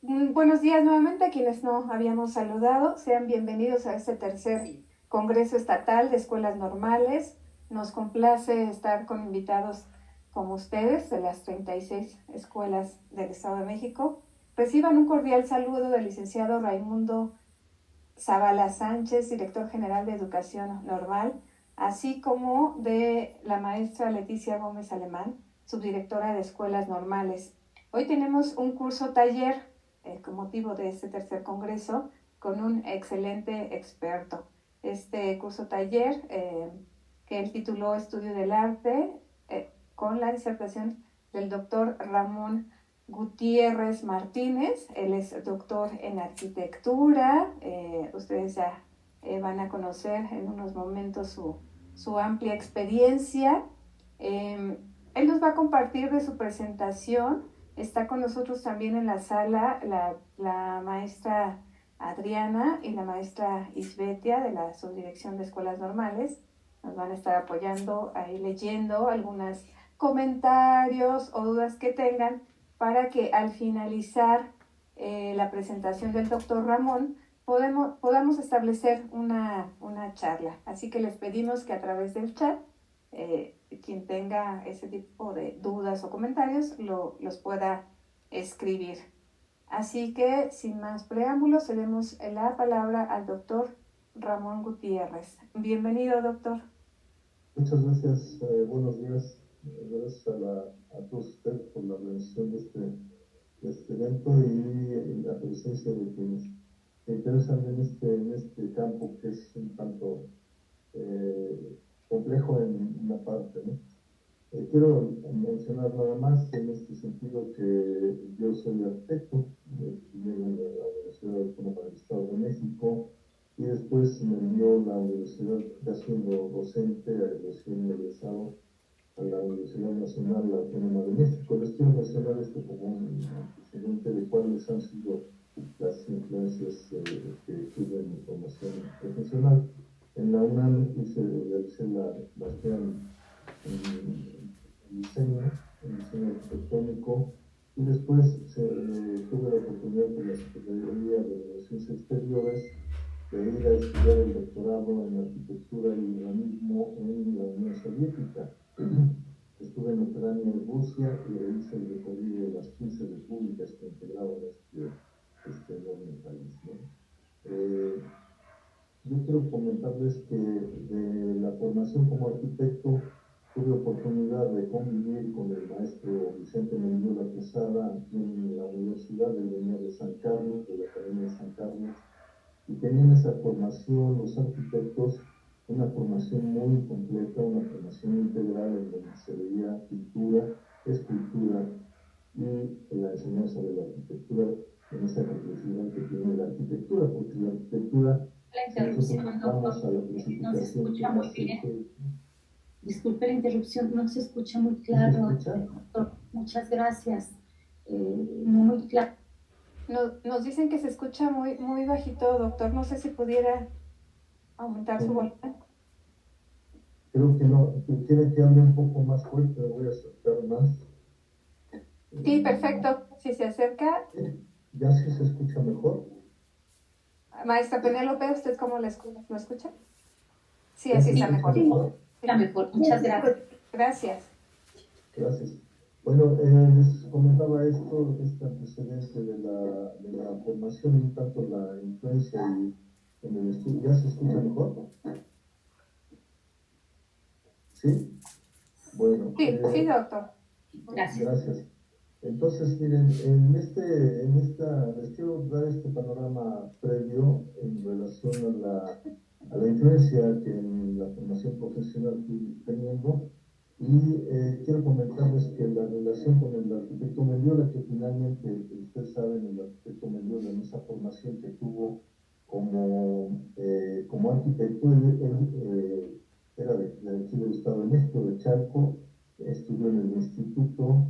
Buenos días nuevamente a quienes no habíamos saludado. Sean bienvenidos a este tercer Congreso Estatal de Escuelas Normales. Nos complace estar con invitados como ustedes de las 36 escuelas del Estado de México. Reciban un cordial saludo del licenciado Raimundo Zavala Sánchez, director general de Educación Normal, así como de la maestra Leticia Gómez Alemán, subdirectora de Escuelas Normales. Hoy tenemos un curso taller con motivo de este tercer congreso con un excelente experto. Este curso taller que él tituló Estudio del Arte con la disertación del doctor Ramón Gutiérrez Martínez. Él es doctor en arquitectura. Ustedes ya van a conocer en unos momentos su amplia experiencia. Él nos va a compartir de su presentación. Está con nosotros también en la sala la maestra Adriana y la maestra Isbetia de la Subdirección de Escuelas Normales. Nos van a estar apoyando ahí leyendo algunos comentarios o dudas que tengan para que al finalizar la presentación del doctor Ramón podamos establecer una charla. Así que les pedimos que a través del chat, quien tenga ese tipo de dudas o comentarios los pueda escribir. Así que, sin más preámbulos, cedemos la palabra al doctor Ramón Gutiérrez. Bienvenido, doctor. Muchas gracias, buenos días. Gracias a todos ustedes por la organización de este evento y la presencia de quienes se interesan en este campo que es un tanto complejo en una parte, ¿no? Quiero mencionar nada más en este sentido que yo soy arquitecto, estudié en la Universidad Autónoma del Estado de México y después me envió la universidad, ya siendo docente, recién egresado a la Universidad Nacional Autónoma de México. Les quiero mencionar esto como un antecedente de cuáles han sido las influencias que tuve en mi formación profesional. En la UNAM realicé la maestría en diseño arquitectónico, y después tuve la oportunidad con la Secretaría de Relaciones Exteriores de ir a estudiar el doctorado en arquitectura y urbanismo en la Unión Soviética. Estuve en Ucrania y Rusia y hice el recorrido de las 15 repúblicas que integraban este enorme país, ¿no? Yo quiero comentarles que de la formación como arquitecto tuve oportunidad de convivir con el maestro Vicente Mendiola Quesada aquí en la Universidad. Él venía de San Carlos, de la Academia de San Carlos, y tenían esa formación los arquitectos, una formación muy completa, una formación integral en donde se veía pintura, escultura y la enseñanza de la arquitectura en esa complejidad que tiene la arquitectura, porque la arquitectura, si nosotros vamos a la clasificación que hace... Disculpe la interrupción, no se escucha muy claro. Doctor. Muchas gracias. Muy claro. Nos dicen que se escucha muy bajito, doctor. No sé si pudiera aumentar su volumen. Creo que no. ¿Quiere que hable un poco más fuerte? Me voy a acercar más. Sí, perfecto. Si se acerca. ¿Ya sí se escucha mejor? Maestra Penélope, ¿usted cómo lo escucha? Sí, ¿Ya así se está escucha mejor. mejor? Está mejor. Muchas gracias. Gracias. Gracias. Bueno, les comentaba este antecedente de la formación, un tanto la influencia y en el estudio. ¿Ya se escucha mejor? ¿Sí? Bueno. Sí, doctor. Gracias. Gracias. Entonces, miren, les quiero dar este panorama previo en relación a la influencia que en la formación profesional fui teniendo, y quiero comentarles que la relación con el arquitecto Mendiola, que finalmente, ustedes saben, el arquitecto Mendiola en esa formación que tuvo como arquitecto, él era de aquí del Estado de México, de Chalco, estudió en el Instituto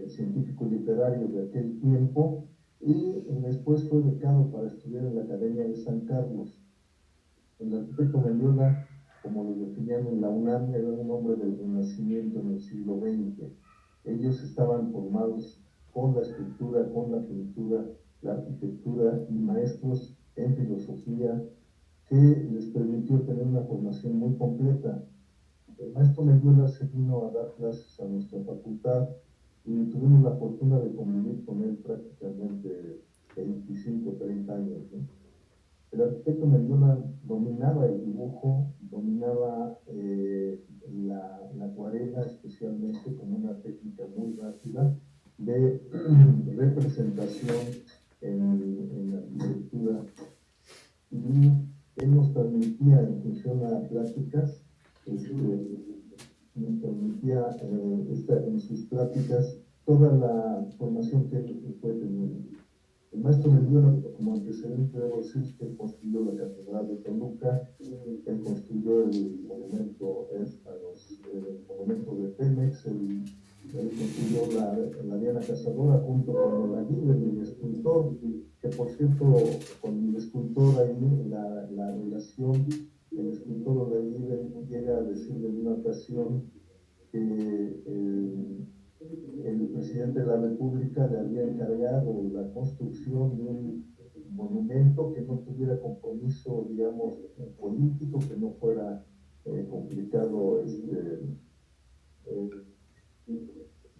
Científico y Literario de aquel tiempo, y después fue becado para estudiar en la Academia de San Carlos. El arquitecto Mendiola, como lo definían en la UNAM, era un hombre del Renacimiento en el siglo XX. Ellos estaban formados con la escultura, con la pintura, la arquitectura y maestros en filosofía que les permitió tener una formación muy completa. El maestro Mendiola se vino a dar clases a nuestra facultad y tuvimos la fortuna de convivir con él prácticamente 25, 30 años, ¿no? El arquitecto Mendiola dominaba el dibujo, dominaba la acuarela, especialmente como una técnica muy rápida de representación en la arquitectura. Y él nos permitía, en función a pláticas, nos permitía en sus pláticas toda la formación que él fue teniendo. El maestro Mendiola, como antecedente, debo decir que él construyó la Catedral de Toluca, él construyó el monumento, el monumento de Pemex, él construyó la Diana Cazadora junto con el aljibe y el escultor, que por cierto, con el escultor ahí, la relación, el escultor de aljibe llega a decirle en una ocasión que el presidente de la República le había encargado la construcción de un monumento que no tuviera compromiso, digamos, político, que no fuera complicado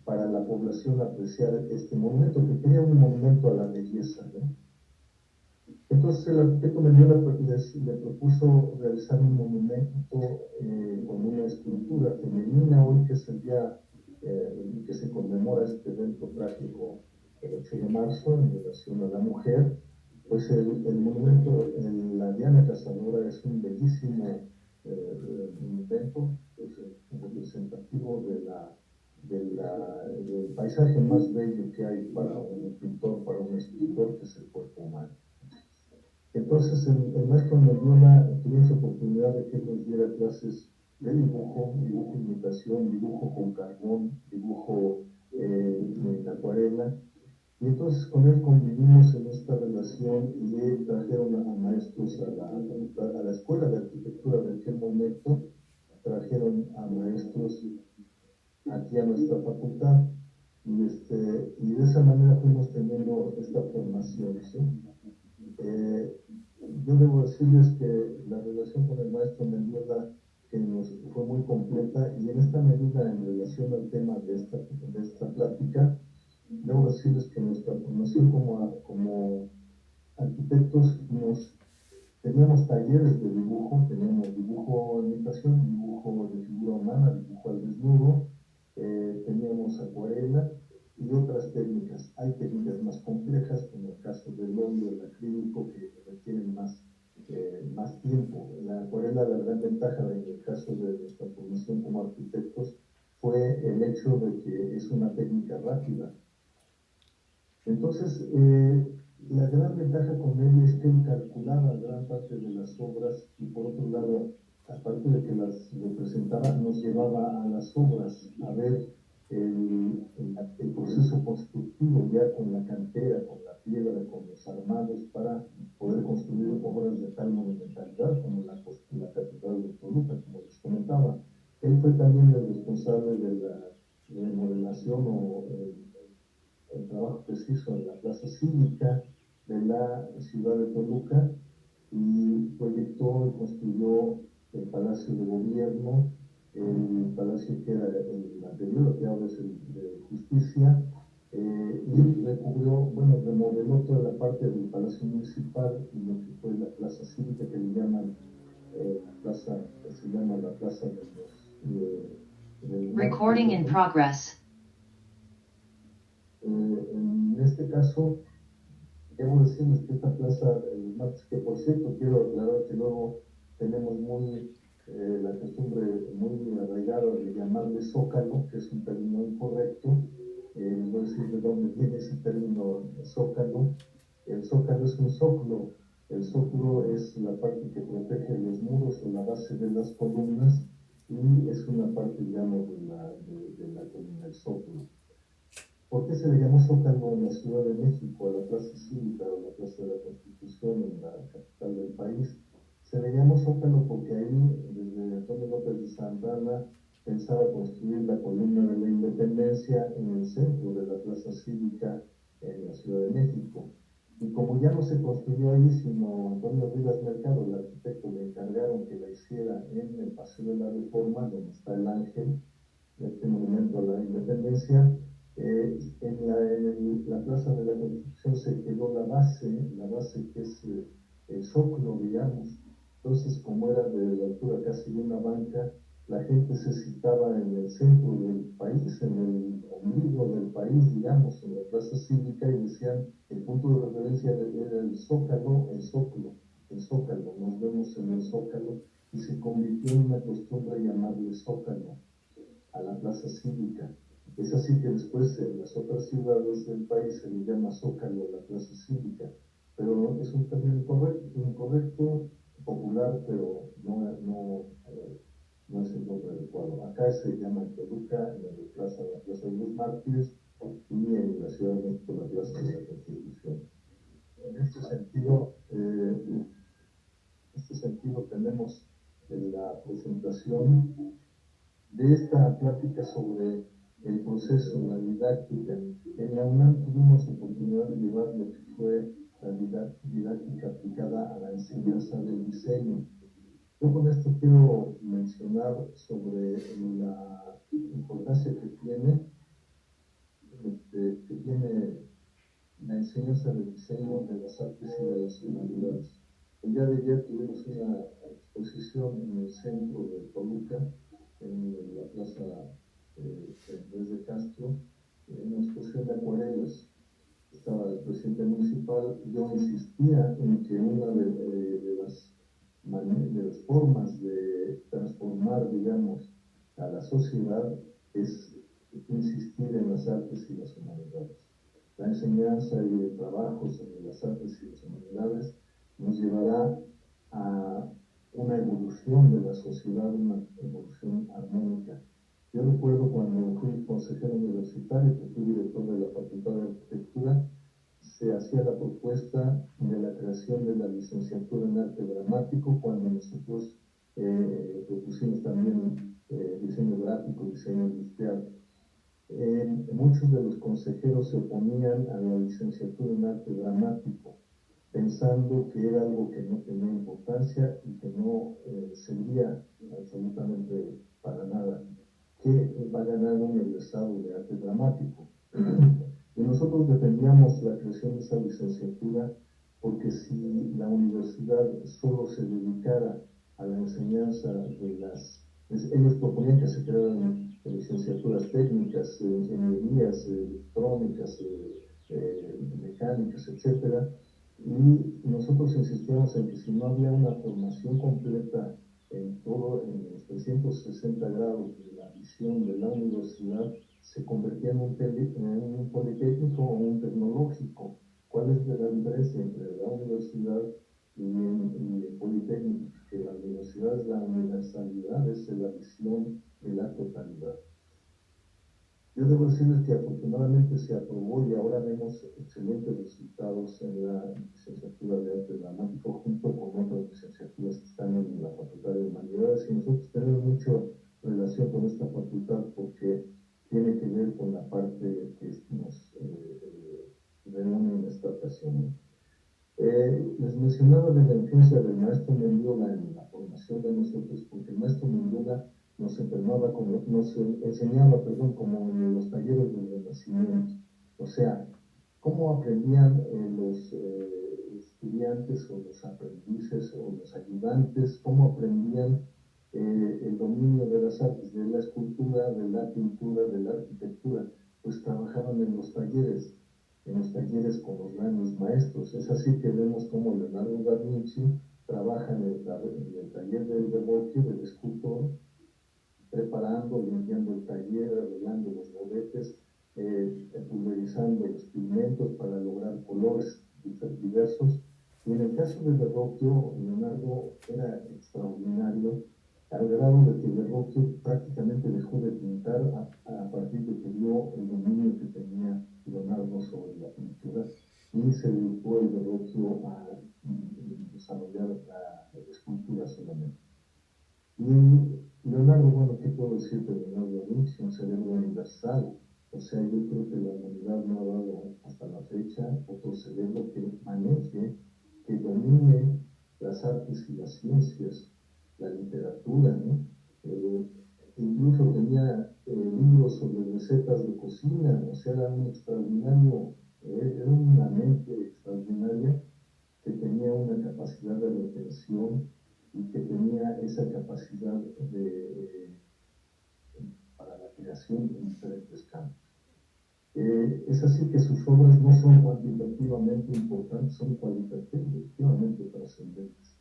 para la población apreciar este monumento, que quería un monumento a la belleza, ¿no? Entonces el arquitecto Mendiola le propuso realizar un monumento con una escultura femenina hoy, que es el día que se conmemora este evento trágico el 8 de marzo en relación a la mujer. Pues el monumento, la Diana Cazadora, es un bellísimo monumento, pues, representativo del paisaje más bello que hay para un pintor, para un escultor, que es el cuerpo humano. Entonces el maestro Mendiola tuvo esa oportunidad de que nos diera clases de dibujo, dibujo imitación, dibujo con carbón, dibujo en acuarela. Y entonces con él convivimos en esta relación y le trajeron a maestros a la escuela de arquitectura de aquel momento, trajeron a maestros aquí a nuestra facultad. Y de esa manera fuimos teniendo esta formación, ¿sí? Yo debo decirles que la relación con el maestro Mendiola que nos fue muy completa, y en esta medida, en relación al tema de esta plática, debo decirles que nuestra formación como arquitectos teníamos talleres de dibujo, teníamos dibujo de imitación, dibujo de figura humana, dibujo al desnudo, teníamos acuarela y otras técnicas. Hay técnicas más complejas, como el caso del óleo, el acrílico, que requieren más tiempo. La acuarela, la gran ventaja en el caso de nuestra formación como arquitectos fue el hecho de que es una técnica rápida. Entonces, la gran ventaja con él es que él calculaba gran parte de las obras, y por otro lado, aparte de que las representaba, nos llevaba a las obras a ver el proceso constructivo, ya con la cantera, con la piedra, con los armados, para poder construir obras de tal monumentalidad como la Catedral de Toluca, como les comentaba. Él fue también el responsable de la remodelación o el trabajo que se hizo en la plaza cívica de la ciudad de Toluca, y proyectó y construyó el Palacio de Gobierno, el palacio que era el anterior, que ahora es el de Justicia, y remodeló toda la parte del Palacio Municipal y lo que fue la plaza cívica, que le llaman la plaza, que se llama la plaza de los Recording in progress. En este caso, debo decirles que esta plaza, el martes, que por cierto quiero aclarar que luego tenemos la costumbre muy arraigada de llamarle zócalo, que es un término incorrecto. Les voy a decir de dónde viene ese término zócalo. El zócalo es un zócalo. El zócalo es la parte que protege los muros o la base de las columnas, y es una parte, digamos, de la columna, el zócalo. ¿Por qué se le llamó Zócalo en la Ciudad de México, a la Plaza Cívica o la Plaza de la Constitución en la capital del país? Se le llamó Zócalo porque ahí, desde Antonio López de Santana, pensaba construir la columna de la Independencia en el centro de la Plaza Cívica en la Ciudad de México. Y como ya no se construyó ahí, sino Antonio Rivas Mercado, el arquitecto, le encargaron que la hiciera en el Paseo de la Reforma, donde está el Ángel, este monumento a la Independencia. En la Plaza de la Constitución se quedó la base que es el zócalo, digamos. Entonces, como era de la altura casi de una banca, la gente se citaba en el centro del país, en el ombligo del país, digamos, en la Plaza Cívica, y decían, el punto de referencia era el Zócalo, nos vemos en el Zócalo, y se convirtió en una costumbre llamarle Zócalo a la Plaza Cívica. Es así que después en las otras ciudades del país se le llama Zócalo a la Plaza Cívica, pero es un término incorrecto, popular, pero no es el nombre adecuado. Acá se llama en Toluca, en la Plaza de los Mártires, y en la Ciudad de México la Plaza de la Constitución. En este sentido tenemos la presentación de esta plática sobre el proceso, la didáctica. En la UNAM tuvimos oportunidad de llevar lo que fue la didáctica aplicada a la enseñanza del diseño. Yo con esto quiero mencionar sobre la importancia que tiene la enseñanza del diseño, de las artes y de las humanidades. El día de ayer tuvimos una exposición en el centro de Toluca, en la plaza de Castro, en una exposición de acuarelas. Estaba el presidente municipal. Yo insistía en que una de las formas de transformar, digamos, a la sociedad es insistir en las artes y las humanidades. La enseñanza y el trabajo sobre las artes y las humanidades nos llevará a una evolución de la sociedad, una evolución armónica. Yo recuerdo cuando fui consejero universitario, que fui director de la Facultad de Arquitectura, se hacía la propuesta de la creación de la licenciatura en arte dramático, cuando nosotros propusimos también diseño gráfico, diseño industrial. Muchos de los consejeros se oponían a la licenciatura en arte dramático, pensando que era algo que no tenía importancia y que no servía absolutamente para nada. ¿Qué va a ganar un egresado de arte dramático? Y nosotros defendíamos la creación de esa licenciatura porque si la universidad solo se dedicara a la enseñanza de ellos proponían que se crearan licenciaturas técnicas, ingenierías, electrónicas, mecánicas, etcétera, y nosotros insistíamos en que si no había una formación completa en los 360 grados de la visión de la universidad, se convertía en un politécnico o un tecnológico. ¿Cuál es la diferencia entre la universidad y el politécnico? Que la universidad es la universalidad, es la visión de la totalidad. Yo debo decirles que afortunadamente se aprobó y ahora vemos excelentes resultados en la licenciatura de arte dramático junto con otras licenciaturas que están en la Facultad de Humanidades, y nosotros tenemos mucha relación con esta facultad porque tiene que ver con la parte que nos reúne en esta ocasión. Les mencionaba de la influencia del maestro Mendiola en la formación de nosotros, porque el maestro Mendiola nos enseñaba como en los talleres del Renacimiento. O sea, cómo aprendían los estudiantes o los aprendices o los ayudantes, cómo aprendían el dominio de las artes, de la escultura, de la pintura, de la arquitectura. Pues trabajaban en los talleres con los grandes maestros. Es así que vemos cómo Leonardo da Vinci trabaja en el taller del Verrocchio, del escultor, preparando, limpiando el taller, arreglando los boletes, pulverizando los pigmentos para lograr colores diversos. Y en el caso de Verrocchio, Leonardo era extraordinario, al grado de que Verrocchio prácticamente dejó de pintar a partir de que vio el dominio que tenía Leonardo sobre la pintura, y se dedicó el Verrocchio a desarrollar la escultura solamente. Y Leonardo, bueno, ¿qué puedo decir de Leonardo da Vinci? Un cerebro universal. O sea, yo creo que la humanidad no ha dado hasta la fecha otro cerebro que maneje, que domine las artes y las ciencias, la literatura, ¿no? Incluso tenía libros sobre recetas de cocina, o sea, era un extraordinario, era una mente extraordinaria que tenía una capacidad de retención y que tenía esa capacidad para la creación en diferentes campos. Es así que sus obras no son cuantitativamente importantes, son cualitativamente trascendentes.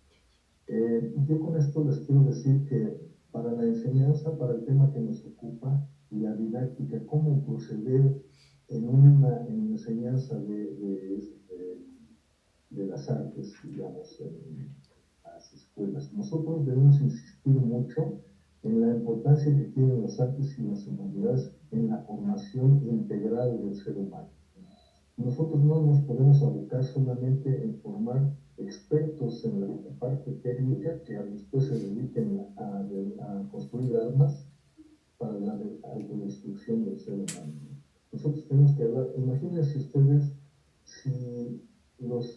Yo con esto les quiero decir que para la enseñanza, para el tema que nos ocupa y la didáctica, cómo proceder en una enseñanza de las artes, digamos, en las escuelas. Nosotros debemos insistir mucho en la importancia que tienen las artes y las humanidades en la formación integral del ser humano. Nosotros no nos podemos abocar solamente en formar expertos en la parte técnica que después se dediquen a construir armas para la autodestrucción del ser humano. Nosotros tenemos que hablar, imagínense ustedes si los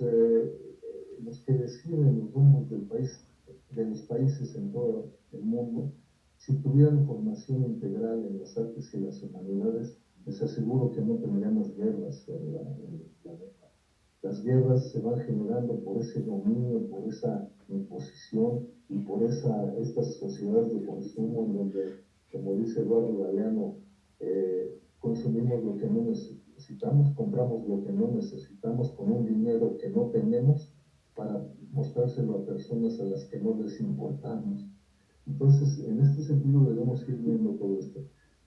que deciden los rumbos del país, de los países en todo el mundo, si tuvieran formación integral en las artes y las humanidades, les aseguro que no tendríamos guerras en el planeta. Las guerras se van generando por ese dominio, por esa imposición y por estas sociedades de consumo en donde, como dice Eduardo Galeano, consumimos lo que no necesitamos, compramos lo que no necesitamos con un dinero que no tenemos para mostrárselo a personas a las que no les importamos. Entonces, en este sentido debemos ir viendo todo esto.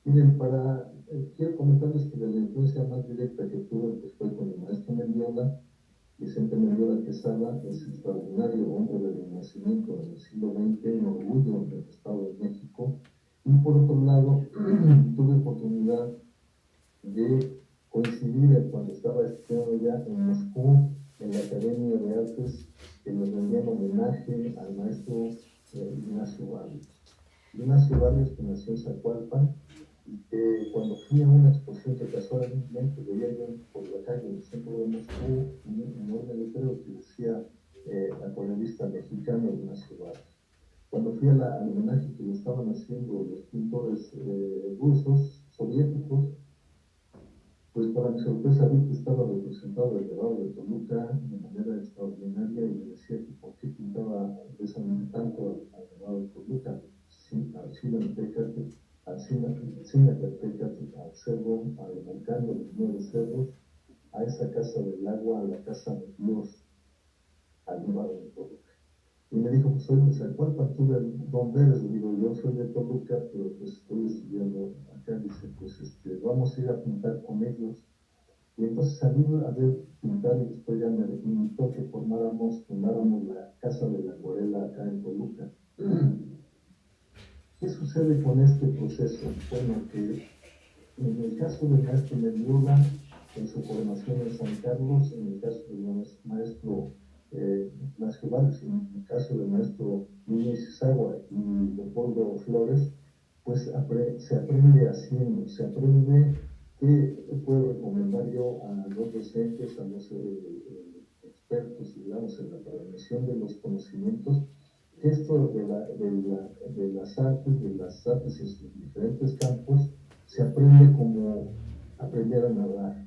Miren, quiero comentarles que la influencia más directa que tuve pues, fue con el maestro Mendiola. Vicente Mendiola Quesada es extraordinario hombre del Renacimiento en el siglo XX, un orgullo del Estado de México. Y por otro lado, tuve oportunidad de coincidir cuando estaba estudiando ya en Moscú, en la Academia de Artes, que le rendían homenaje al maestro Ignacio Barrios. Ignacio Barrios, que nació en Zacualpan, y que cuando fui a una exposición que casualmente veía yo por la calle del centro de Moscú, un enorme letrero que decía acuarelista mexicano Ignacio Barrios. Cuando fui al homenaje que le estaban haciendo los pintores rusos, soviéticos, pues para mi sorpresa vi que estaba representado el Grabado de Toluca de manera extraordinaria y me decía que por qué pintaba de esa manera tanto al Grabado de Toluca, al Chinantecatl, al Cinacatecatl, al cerro, al volcán de los 9 cerros, a esa casa del agua, a la casa de Dios, al Grabado de Toluca. Y me dijo, pues soy de Zacualpan, tú de dónde eres. Le digo, yo soy de Toluca, pero pues estoy estudiando acá. Dice, pues vamos a ir a pintar con ellos. Y entonces salí a ver pintar y después ya me invitó que fundáramos la Casa de la Acuarela acá en Toluca. ¿Qué sucede con este proceso? Bueno, que en el caso del maestro Mendiola, en su formación en San Carlos, en el caso del maestro Ignacio Barrios, en el caso del maestro Luis Isagua y Leopoldo Flores, pues se aprende haciendo, se aprende. ¿Qué puedo recomendar yo a los docentes, a los expertos, digamos, en la transmisión de los conocimientos? Esto de las artes en sus diferentes campos, se aprende como aprender a nadar.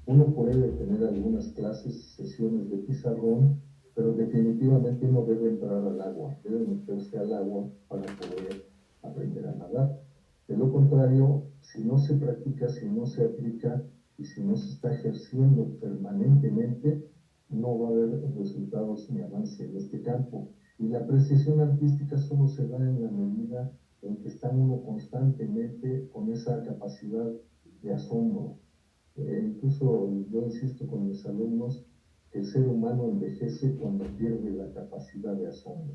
Uno puede tener algunas clases, sesiones de pizarrón, pero definitivamente uno debe entrar al agua, debe meterse al agua para poder aprender a nadar. De lo contrario, si no se practica, si no se aplica y si no se está ejerciendo permanentemente, no va a haber resultados ni avance en este campo. Y la apreciación artística solo se da en la medida en que está uno constantemente con esa capacidad de asombro. Incluso yo insisto con mis alumnos que el ser humano envejece cuando pierde la capacidad de asombro.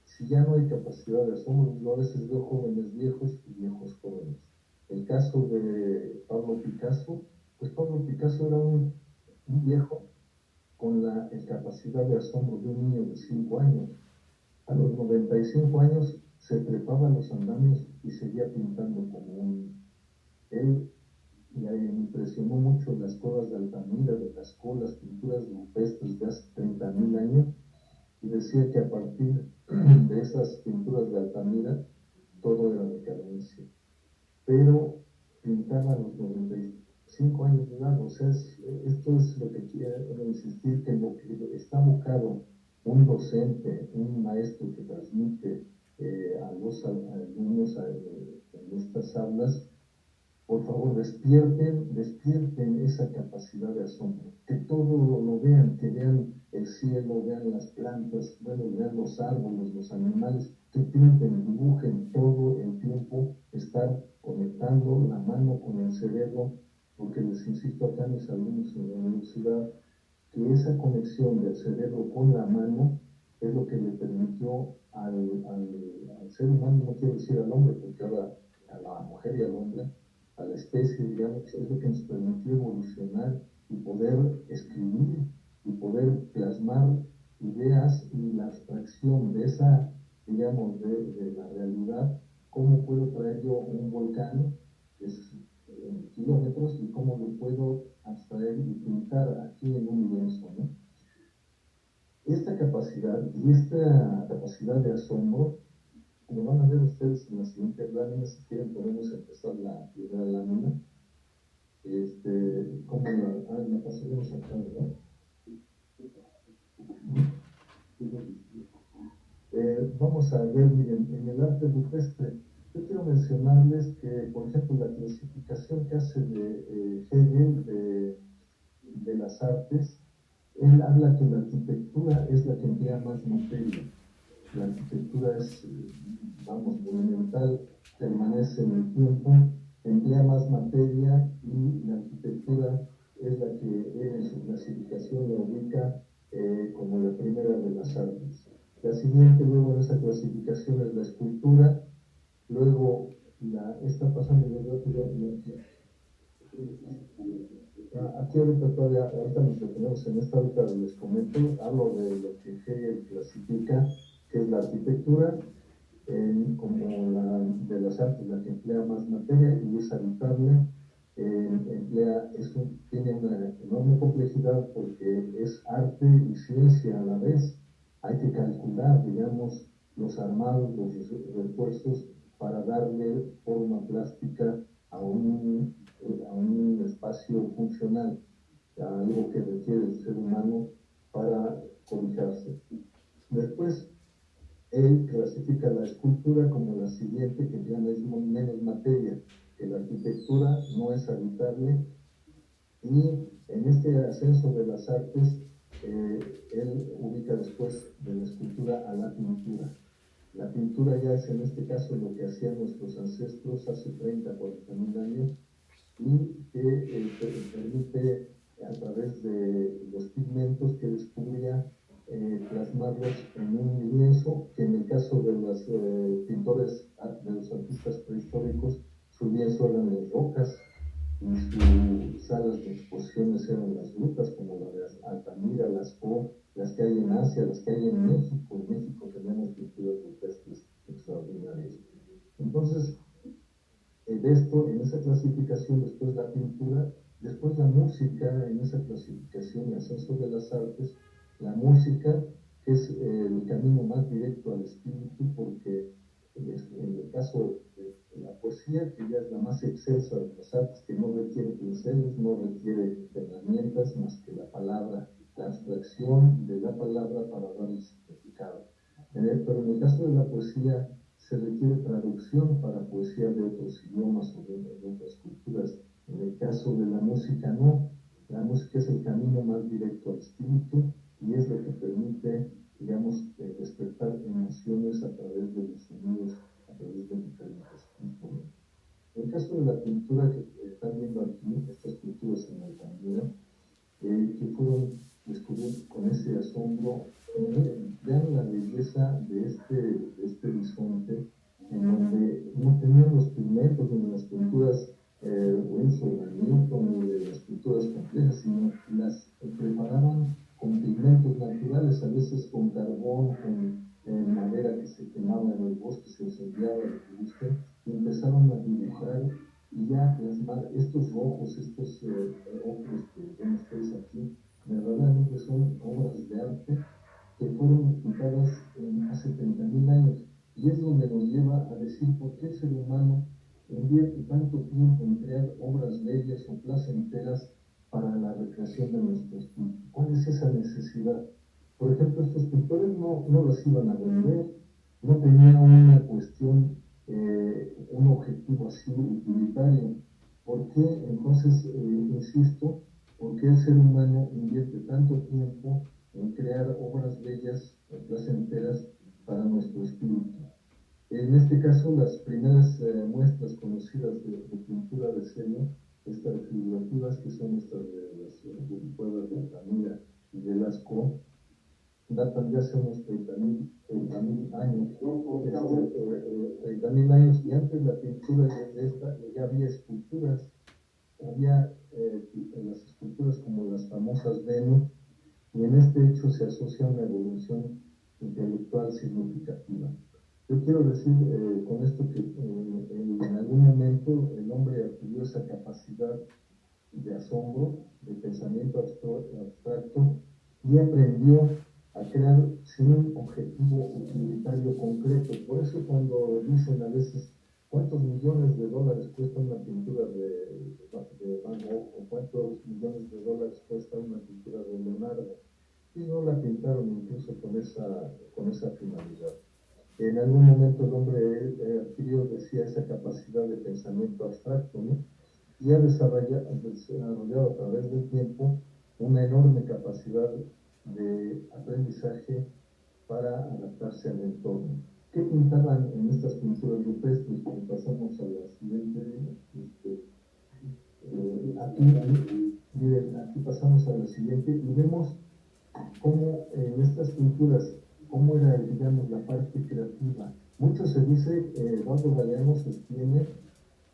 Si ya no hay capacidad de asombro, yo a veces veo jóvenes viejos y viejos jóvenes. El caso de Pablo Picasso, pues Pablo Picasso era un viejo con la capacidad de asombro de un niño de 5 años. A los 95 años se trepaba a los andamios y seguía pintando como un... Él le impresionó mucho las cuevas de Altamira, de Lascaux, las pinturas rupestres de hace 30.000 años, y decía que a partir de esas pinturas de Altamira todo era decadencia. Pero pintaba a los 95 años de edad, o sea, esto es lo que quiero insistir, que lo que está buscado un docente, un maestro que transmite a los alumnos en estas aulas, por favor despierten esa capacidad de asombro, que todo lo vean, que vean el cielo, vean las plantas, bueno, vean los árboles, los animales, que pinten, dibujen todo el tiempo, estar conectando la mano con el cerebro, porque les insisto acá a mis alumnos en la universidad, que esa conexión del cerebro con la mano es lo que le permitió al ser humano, no quiero decir al hombre, porque ahora a la mujer y al hombre, a la especie, digamos, es lo que nos permitió evolucionar y poder escribir y poder plasmar ideas y la abstracción de esa, digamos, de la realidad. ¿Cómo puedo traer yo un volcán que es kilómetros y cómo lo puedo abstraer y pintar aquí en un lienzo, ¿no? Esta capacidad y esta capacidad de asombro, como van a ver ustedes en la siguiente lámina, si quieren podemos empezar la primera lámina. Como la pasaremos acá, ¿verdad? Vamos a ver, miren, en el arte rupestre, yo quiero mencionarles que, por ejemplo, la clasificación que hace de Hegel de las artes, él habla que la arquitectura es la que emplea más materia. La arquitectura es, vamos, monumental, permanece en el tiempo, emplea más materia y la arquitectura es la que en su clasificación la ubica como la primera de las artes. La siguiente, luego en esa clasificación, es la escultura, luego está pasando muy rápido. Aquí ahorita nos detenemos en esta, ahorita les comento, hablo de lo que Hegel clasifica, que es la arquitectura, como la de las artes, la que emplea más materia y es habitable, tiene una enorme complejidad porque es arte y ciencia a la vez. Hay que calcular, digamos, los armados, los refuerzos para darle forma plástica a un espacio funcional, a algo que requiere el ser humano para cobijarse. Después, él clasifica la escultura como la siguiente, que ya es menos materia, que la arquitectura no es habitable, y en este ascenso de las artes, él ubica después de la escultura a la pintura. La pintura ya es en este caso lo que hacían nuestros ancestros hace 30, 40 mil años, y que permite a través de los pigmentos que descubría plasmarlos en un lienzo, que en el caso de los pintores, de los artistas prehistóricos, su lienzo eran las rocas y sus salas de exposiciones eran las grutas, como la de Altamira, Lascaux, las que hay en Asia, las que hay en México. En México tenemos pinturas rupestres extraordinarias. Entonces, de esto, en esa clasificación, después la pintura, después la música, en esa clasificación y ascenso de las artes, la música, que es el camino más directo al espíritu, porque en el caso de la poesía, que ya es la más excelsa de las artes, que no requiere pinceles, no requiere herramientas más que la palabra, la abstracción de la palabra para darle significado. Pero en el caso de la poesía, se requiere traducción para poesía de otros idiomas o de otras culturas. En el caso de la música, no. La música es el camino más directo al espíritu y es lo que permite, digamos, despertar emociones a través de los sonidos, a través de diferentes instrumentos. En el caso de la pintura que están viendo aquí, estas pinturas en Altamira, que fueron descubiertas con ese asombro, vean la belleza de este bisonte, en donde no tenían los pigmentos ni las pinturas Winsor de Newton ni de las pinturas complejas, sino las preparaban con pigmentos naturales. familiares, a veces con carbón, con madera que se quemaba en el bosque, se incendiaba, lo que gusten, y empezaron a dibujar y ya a plasmar estos rojos, estos ojos que ven ustedes aquí, verdaderamente son obras de arte que fueron pintadas hace 30.000 años. Y es donde nos lleva a decir por qué el ser humano invierte tanto tiempo en crear obras bellas o placenteras para la recreación de nuestro espíritu. ¿Cuál es esa necesidad? Por ejemplo, estos pintores no las iban a vender, no tenían una cuestión, un objetivo así utilitario. ¿Por qué entonces, insisto, por qué el ser humano invierte tanto tiempo en crear obras bellas o placenteras para nuestro espíritu? En este caso, las primeras muestras conocidas de pintura de serie, estas figurativas que son estas de las cuevas de Altamira y de Lascaux, datan de hace unos 30.000 años. 30.000 años, y antes la pintura de esta ya había esculturas, había las esculturas como las famosas Venus, y en este hecho se asocia una evolución intelectual significativa. Yo quiero decir con esto que en algún momento el hombre adquirió esa capacidad de asombro, de pensamiento abstracto, y aprendió a crear sin un objetivo utilitario concreto. Por eso cuando dicen a veces cuántos millones de dólares cuesta una pintura de Van Gogh o cuántos millones de dólares cuesta una pintura de Leonardo, y no la pintaron incluso con esa finalidad. En algún momento el hombre adquirió, decía, esa capacidad de pensamiento abstracto, ¿no? Y ha desarrollado a través del tiempo una enorme capacidad de aprendizaje para adaptarse al entorno. ¿Qué pintaban en estas pinturas rupestres? Cuando pasamos a la siguiente, aquí pasamos a la siguiente y vemos cómo en estas pinturas, cómo era, digamos, la parte creativa. Mucho se dice, Eduardo Galeano sostiene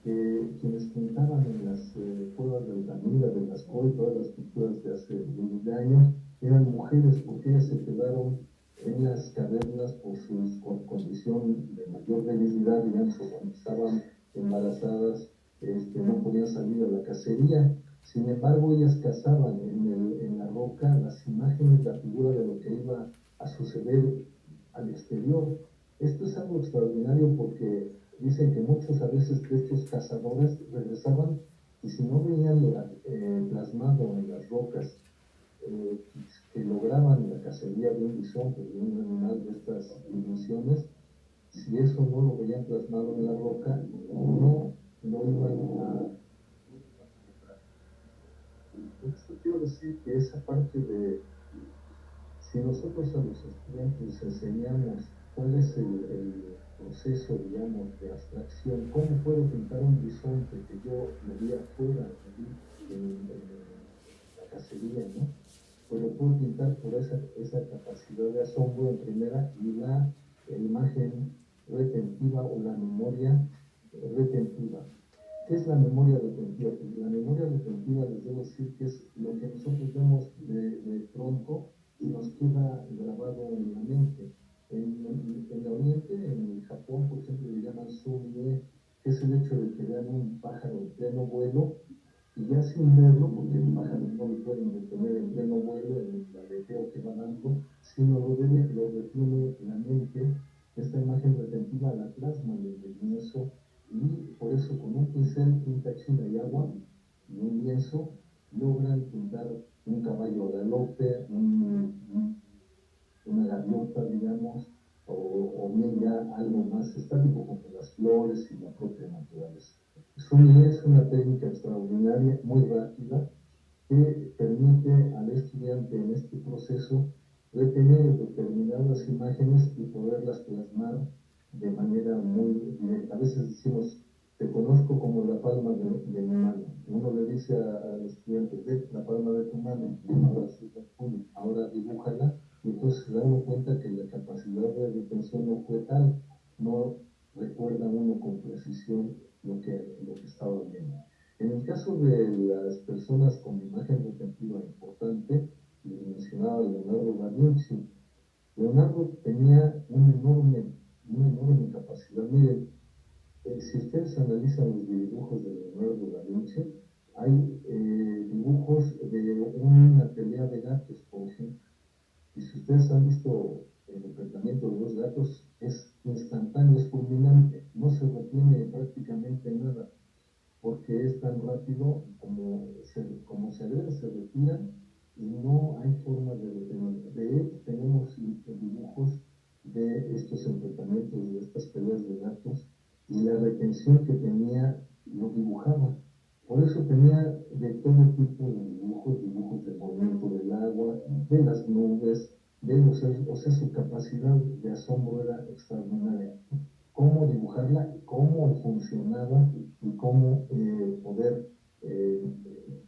que quienes pintaban en las cuevas de Altamira, de Lascaux y todas las pinturas de hace miles de años, eran mujeres porque ellas se quedaron en las cavernas por su condición de mayor debilidad, digamos, cuando estaban embarazadas, no podían salir a la cacería. Sin embargo, ellas cazaban en la roca las imágenes, la figura de lo que iba a suceder al exterior. Esto es algo extraordinario porque dicen que muchos a veces de estos cazadores regresaban y si no veían plasmado en las rocas que lograban la cacería de un bisonte, de un animal de estas dimensiones, si eso no lo veían plasmado en la roca, no iban a... Esto quiero decir que esa parte de, si nosotros a los estudiantes les enseñamos cuál es el proceso, digamos, de abstracción, cómo puedo pintar un bisonte que yo lo vi afuera, en la cacería, ¿no? Pues lo puedo pintar por esa capacidad de asombro en primera y la imagen retentiva o la memoria retentiva. ¿Qué es la memoria retentiva? Pues la memoria retentiva les debo decir que es lo que nosotros vemos de pronto y nos queda grabado en la mente. En el Oriente, en el Japón, por ejemplo, le llaman sumie, que es el hecho de que vean un pájaro en pleno vuelo y ya sin verlo, porque el pájaro no lo pueden detener en pleno vuelo, en el aleteo que va dando, sino lo retiene la mente. Esta imagen retentiva la plasma en el lienzo y por eso con un pincel, tinta china y agua y un lienzo logran pintar un caballo galope, una gaviota, digamos, o bien ya algo más estático como las flores y la propia naturaleza. Es una técnica extraordinaria, muy rápida, que permite al estudiante en este proceso retener determinadas imágenes y poderlas plasmar de manera muy directa. A veces decimos, te conozco como la palma de mi mano. Uno le dice al estudiante, ve la palma de tu mano, ahora dibújala, y entonces se da uno cuenta que la capacidad de retención no fue tal, no recuerda uno con precisión lo que estaba viendo. En el caso de las personas con imagen retentiva importante, les mencionaba llamaba Leonardo da Vinci. Leonardo tenía una enorme capacidad. Miren, si ustedes analizan los dibujos de Leonardo da Vinci, hay dibujos de una pelea de gatos, por ejemplo. Y si ustedes han visto el enfrentamiento de los gatos, es instantáneo, es fulminante, no se retiene prácticamente nada, porque es tan rápido como se agrede, se retiran y no hay forma de detenerlo. De hecho, tenemos dibujos de estos enfrentamientos, de estas peleas de gatos, y la retención que tenía lo dibujaba. Por eso tenía de todo tipo de dibujos del movimiento del agua, de las nubes, o sea, su capacidad de asombro era extraordinaria. Cómo dibujarla, cómo funcionaba y cómo poder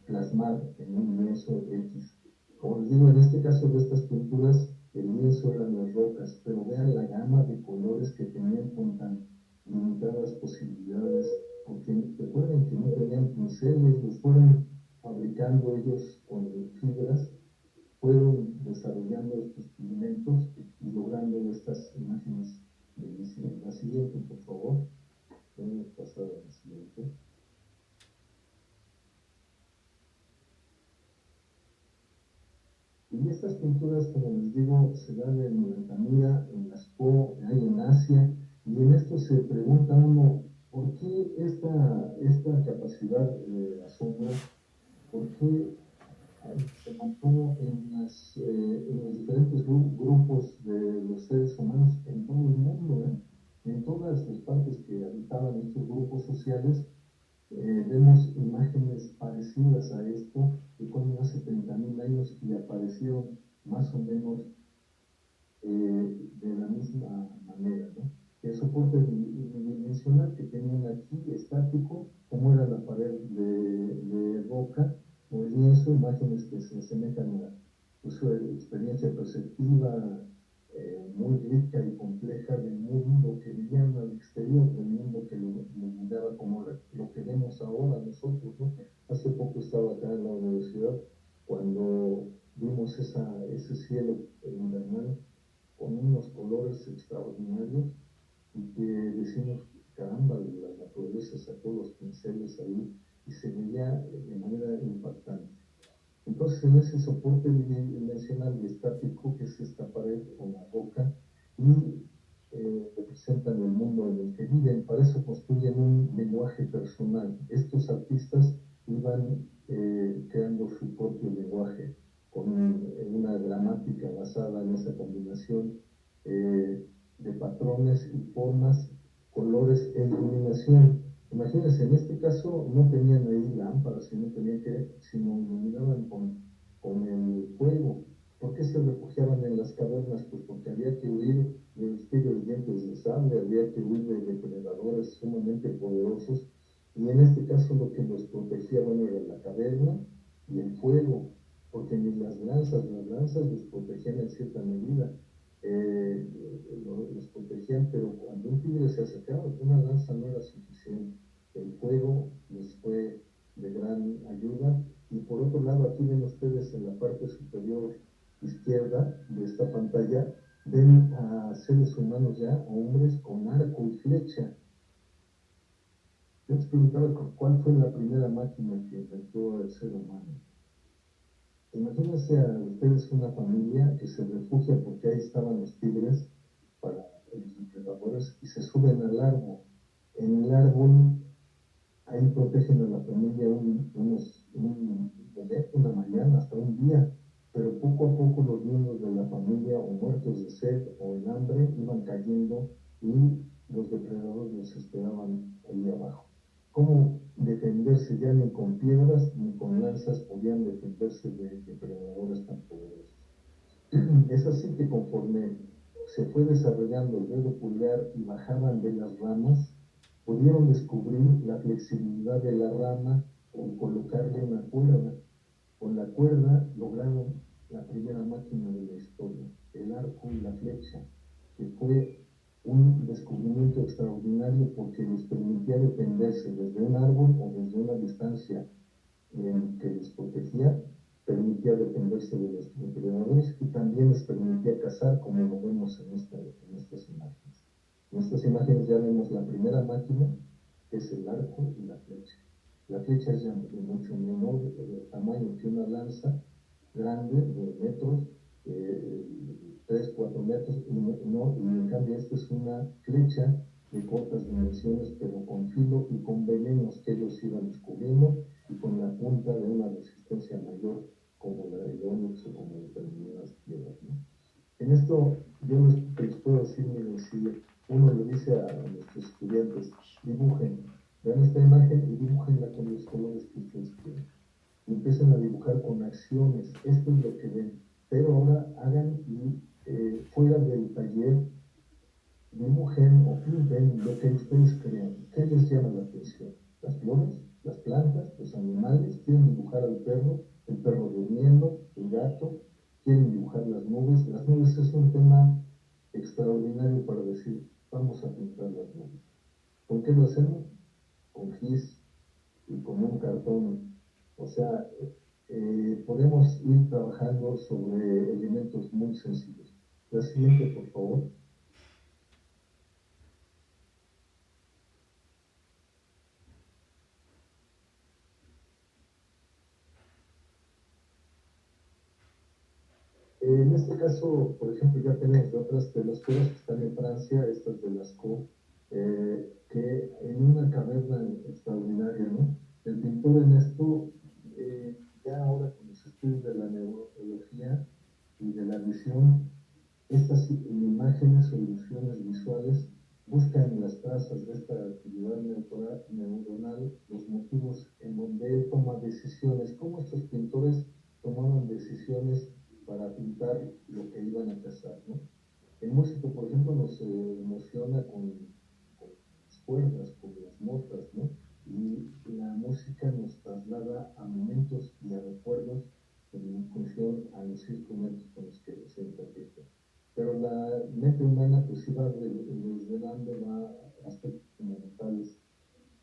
plasmar en un lienzo X. Como les digo, en este caso de estas pinturas, el lienzo eran las rocas, pero vean la gama de colores que tenían con tan limitadas posibilidades, porque recuerden que no tenían pinceles, los fueron fabricando ellos con fibras, fueron desarrollando estos pigmentos y logrando estas imágenes bellísimas. La siguiente, por favor. Podemos pasar a la siguiente. Y estas pinturas, como les digo, se dan en Altamira, en Lascaux, hay en Asia, y en esto se pregunta uno, ¿por qué esta capacidad de asombro? ¿Por qué se mantuvo en los diferentes grupos de los seres humanos en todo el mundo? En todas las partes que habitaban estos grupos sociales, vemos imágenes parecidas a esto de cuando hace 30.000 años y aparecieron más o menos de la misma manera, ¿no? El soporte dimensional que tenían aquí, estático, como era la pared de roca, o el lienzo, imágenes que se asemejan a su experiencia perceptiva muy rica y compleja del mundo que vivían al exterior, del mundo que lo miraba como lo que vemos ahora nosotros, ¿no? Hace poco estaba acá en la universidad cuando vimos ese cielo invernal con unos colores extraordinarios y que decimos, caramba, la naturaleza sacó los pinceles ahí y se veía de manera impactante. Entonces, en ese soporte dimensional y estático, que es esta pared con la roca, y representan el mundo en el que viven, para eso construyen un lenguaje personal. Estos artistas iban creando su propio lenguaje, con una gramática basada en esa combinación de patrones y formas, colores e iluminación. Imagínense, en este caso no tenían ahí lámparas, sino iluminaban con el fuego. ¿Por qué se refugiaban en las cavernas? Pues porque había que huir de los tigres dientes de sable, había que huir de depredadores sumamente poderosos, y en este caso lo que los protegía, bueno, era la caverna y el fuego, porque ni las lanzas los protegían en cierta medida. Los protegían, pero cuando un tigre se acercaba, una lanza no era suficiente. El fuego les fue de gran ayuda. Y por otro lado, aquí ven ustedes en la parte superior izquierda de esta pantalla, ven a seres humanos ya, a hombres con arco y flecha. Yo les preguntaba cuál fue la primera máquina que inventó el ser humano. Imagínense a ustedes una familia que se refugia porque ahí estaban los tigres para los depredadores y se suben al árbol. En el árbol, ahí protegen a la familia una mañana, hasta un día, pero poco a poco los miembros de la familia, o muertos de sed o en hambre, iban cayendo y los depredadores los esperaban ahí abajo. ¿Cómo defenderse? Ya ni con piedras ni con lanzas podían defenderse de depredadores tan poderosos. Es así que conforme se fue desarrollando el dedo pulgar y bajaban de las ramas, pudieron descubrir la flexibilidad de la rama con colocarle una cuerda. Con la cuerda lograron la primera máquina de la historia, el arco y la flecha, que fue un descubrimiento extraordinario porque les permitía defenderse desde un árbol o desde una distancia que les protegía, permitía defenderse de los depredadores y también les permitía cazar, como lo vemos en estas imágenes. En estas imágenes ya vemos la primera máquina, que es el arco y la flecha. La flecha es ya de mucho menor tamaño que una lanza grande de metros, 3, 4 metros, y en cambio esta es una flecha de cortas dimensiones, pero con filo y con venenos que ellos iban descubriendo y con la punta de una resistencia mayor, como la de ónix o como determinadas piedras, ¿no? En esto yo les puedo decir, miren, si uno le dice a nuestros estudiantes, dibujen, vean esta imagen y dibujenla con los colores que ustedes quieren. Y empiecen a dibujar con acciones, esto es lo que ven, pero ahora hagan y fuera del taller, dibujen o pinten lo que ustedes crean. ¿Qué les llama la atención? Las flores, las plantas, los animales. Quieren dibujar al perro, el perro durmiendo, el gato. Quieren dibujar las nubes. Las nubes es un tema extraordinario para decir, vamos a pintar las nubes. ¿Con qué lo hacemos? Con gis y con un cartón. O sea, podemos ir trabajando sobre elementos muy sencillos. La siguiente, por favor. En este caso, por ejemplo, ya tenemos otras de las cuevas que están en Francia, estas de Lascaux, que en una caverna extraordinaria, ¿no? El pintor en esto, ya ahora con los estudios de la neurología y de la visión, estas imágenes o ilusiones visuales buscan en las trazas de esta actividad neuronal los motivos en donde él toma decisiones, como estos pintores tomaban decisiones para pintar lo que iban a cazar, ¿no? El músico, por ejemplo, nos emociona con las cuerdas, con las notas, ¿no? Y la música nos traslada a momentos y a recuerdos en función a los instrumentos con los que se interpreta. Pero la mente humana pues sí va desvelando aspectos fundamentales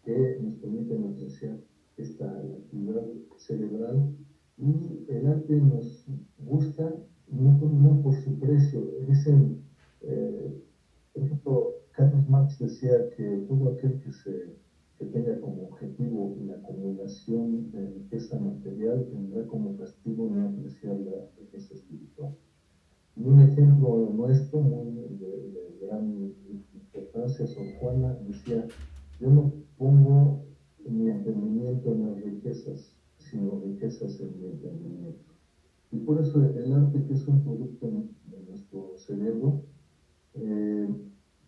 que nos permiten apreciar esta actividad cerebral, y el arte nos gusta no por su precio. Dicen, por ejemplo, Carlos Marx decía que todo aquel que tenga como objetivo la acumulación de riqueza material tendrá como castigo no apreciar la riqueza espiritual. Y un ejemplo nuestro, muy de gran importancia, Sor Juana decía, yo no pongo mi entendimiento en las riquezas, sino riquezas en mi entendimiento. Y por eso el arte, que es un producto de nuestro cerebro,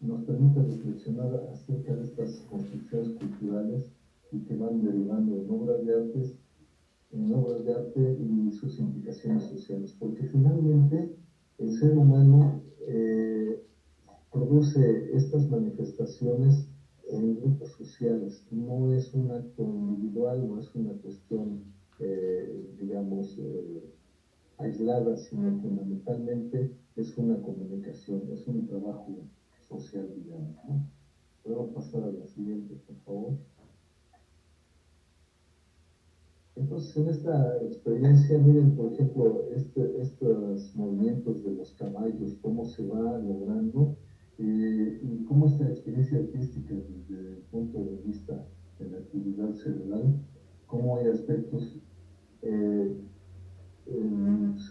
nos permite reflexionar acerca de estas construcciones culturales y que van derivando en obras de arte y sus implicaciones sociales, porque finalmente el ser humano produce estas manifestaciones en grupos sociales. No es un acto individual, no es una cuestión, digamos, aislada, sino fundamentalmente es una comunicación, es un trabajo social, digamos, ¿no? Podemos pasar a la siguiente, por favor. Entonces, en esta experiencia, miren, por ejemplo, estos movimientos de los caballos, cómo se va logrando, y cómo esta experiencia artística, desde el punto de vista de la actividad cerebral, cómo hay aspectos,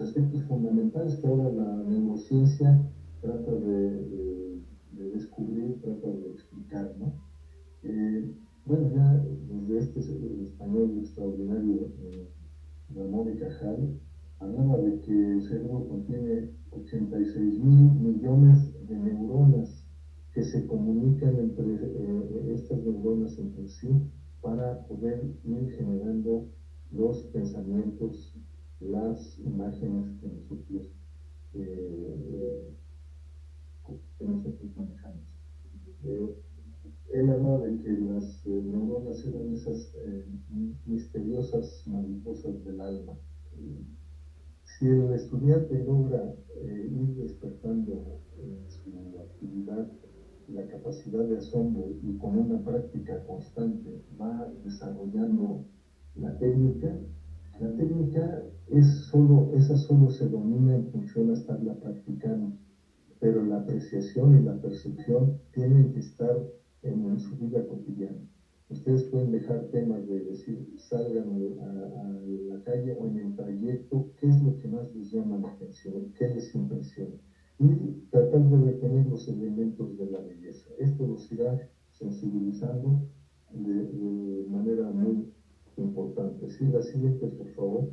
aspectos fundamentales que ahora la neurociencia trata de descubrir, trata de explicar, ¿no? Bueno, ya desde este español extraordinario, Ramón y Cajal, hablaba de que el cerebro contiene 86.000 millones de neuronas que se comunican entre estas neuronas entre sí para poder ir generando los pensamientos, las imágenes que nosotros manejamos. Él hablaba de que las neuronas eran esas misteriosas mariposas del alma. Si el estudiante logra ir despertando su actividad, la capacidad de asombro, y con una práctica constante va desarrollando la técnica, La técnica esa solo se domina en función a estarla practicando, pero la apreciación y la percepción tienen que estar en su vida cotidiana. Ustedes pueden dejar temas de decir, salgan a la calle o en el trayecto, qué es lo que más les llama la atención, qué les impresiona, y tratar de retener los elementos de la belleza. Esto los irá sensibilizando de manera muy importante. Sí, la siguiente, por favor.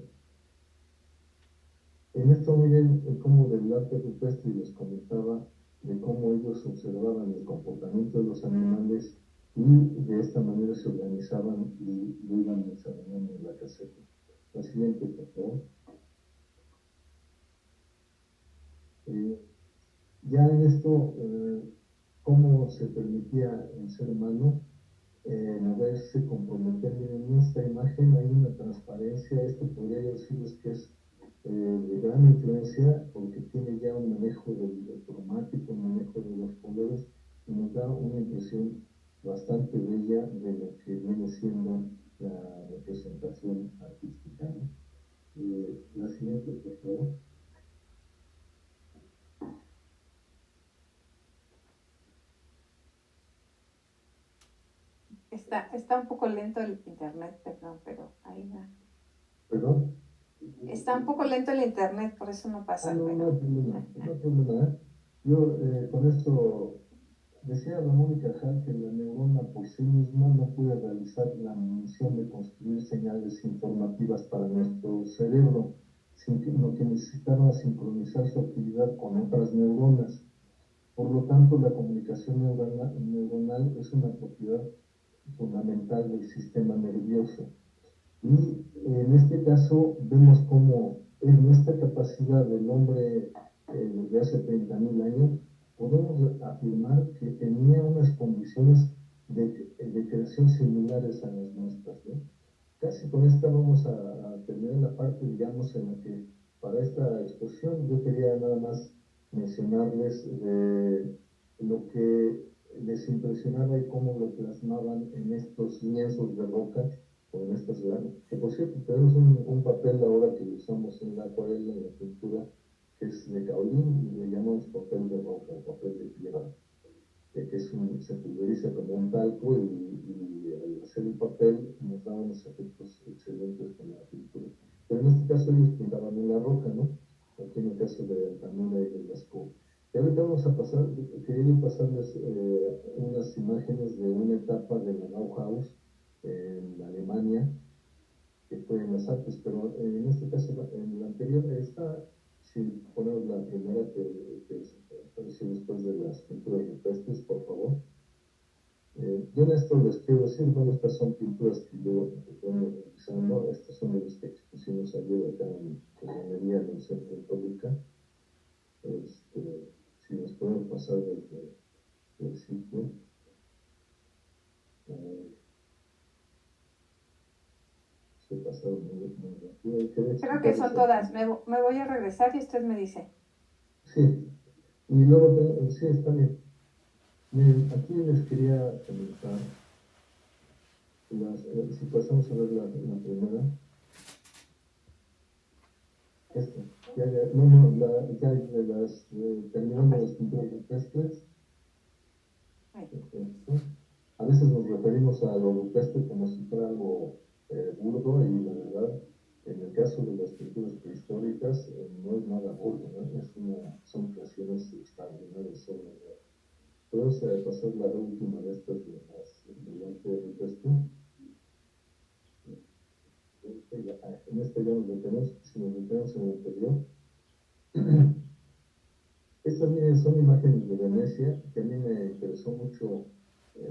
En esto miren cómo del arte rupestre les comentaba de cómo ellos observaban el comportamiento de los animales y de esta manera se organizaban y lo iban desarrollando en la caseta. La siguiente, por favor. Ya en esto, cómo se permitía el ser humano moverse, comprometer. En esta imagen hay una transparencia. Esto podría decirles que es de gran influencia porque tiene ya un manejo del cromático, un manejo de los colores y nos da una impresión bastante bella de lo que viene siendo la representación artística, ¿no? La siguiente, por favor. Está un poco lento el internet, perdón, pero ahí va. ¿Perdón? Está un poco lento el internet, por eso no pasa. No, pero... no hay problema, no hay problema, ¿eh? Yo con esto decía Ramón y Cajal que la neurona por sí misma no puede realizar la misión de construir señales informativas para nuestro cerebro, sino que necesitaba sincronizar su actividad con otras neuronas. Por lo tanto, la comunicación neuronal es una propiedad fundamental del sistema nervioso. Y en este caso vemos cómo en esta capacidad del hombre de hace 30.000 años, podemos afirmar que tenía unas condiciones de creación similares a las nuestras, ¿no? Casi con esta vamos a terminar la parte, digamos, en la que para esta exposición yo quería nada más mencionarles lo que les impresionaba y cómo lo plasmaban en estos lienzos de roca o en estas grandes. Que por cierto, tenemos un papel ahora que usamos en la acuarela, en la pintura, que es de caolín y le llamamos papel de roca o papel de piedra, que se pulveriza como un talco y al hacer el papel nos da unos efectos excelentes con la pintura. Pero en este caso ellos pintaban en la roca, ¿no? Aquí en el caso de Altamira y de Lascaux. Y ahorita vamos a pasar, quería pasarles unas imágenes de una etapa de la Bauhaus en Alemania, que fue en las artes, pero en este caso, en la anterior, esta, si ponemos la primera que apareció después de las pinturas rupestres, por favor. Yo en esto les quiero decir, bueno, estas son pinturas que yo vengo realizando, estas son de las que expusimos ayer acá en Galería en el centro de Toluca. Si nos podemos pasar del sitio. Se pasaron muy rápido. Creo que son todas. Me voy a regresar y usted me dice. Sí, y luego, sí, está bien. Miren, aquí les quería comentar, si pasamos a ver la primera. Esta, ya de las, terminando las pinturas rupestres. A veces nos referimos a lo rupestre como si fuera algo burdo y la verdad, en el caso de las pinturas prehistóricas, no es nada burdo, ¿no? Son creaciones extraordinarias obras de arte. Podemos pasar la última de estas del arte rupestre. En este ya nos detenemos, si nos detenemos en el anterior. Estas son imágenes de Venecia, que a mí me interesó mucho,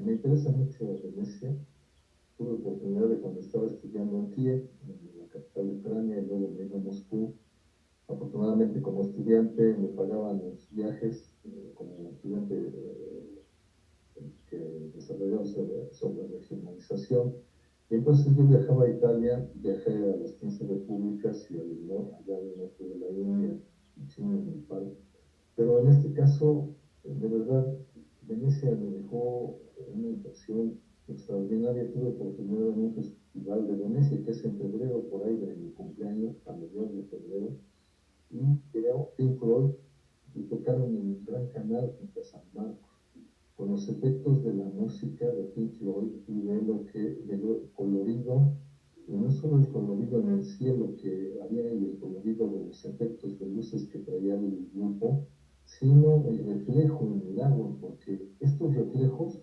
me interesa mucho Venecia. Tuve oportunidad de cuando estaba estudiando en Kiev, en la capital de Ucrania, y luego me iba a Moscú. Afortunadamente, como estudiante, me pagaban los viajes, como estudiante que desarrollaba sobre regionalización. Y entonces yo viajaba a Italia, viajé a las 15 repúblicas y allá al norte de la India, China, Nepal. Pero en este caso, de verdad, Venecia me dejó una impresión extraordinaria. Tuve oportunidad de un festival Festival de Venecia, que es en febrero, por ahí de mi cumpleaños, a mediados de febrero, y creó Pink Floyd y tocaron en el Gran Canal junto a San Marcos, con los efectos de la música de Pink Floyd y de lo colorido, y no solo el colorido en el cielo que había y el colorido de los efectos de luces que traía el grupo, sino el reflejo en el agua, porque estos reflejos,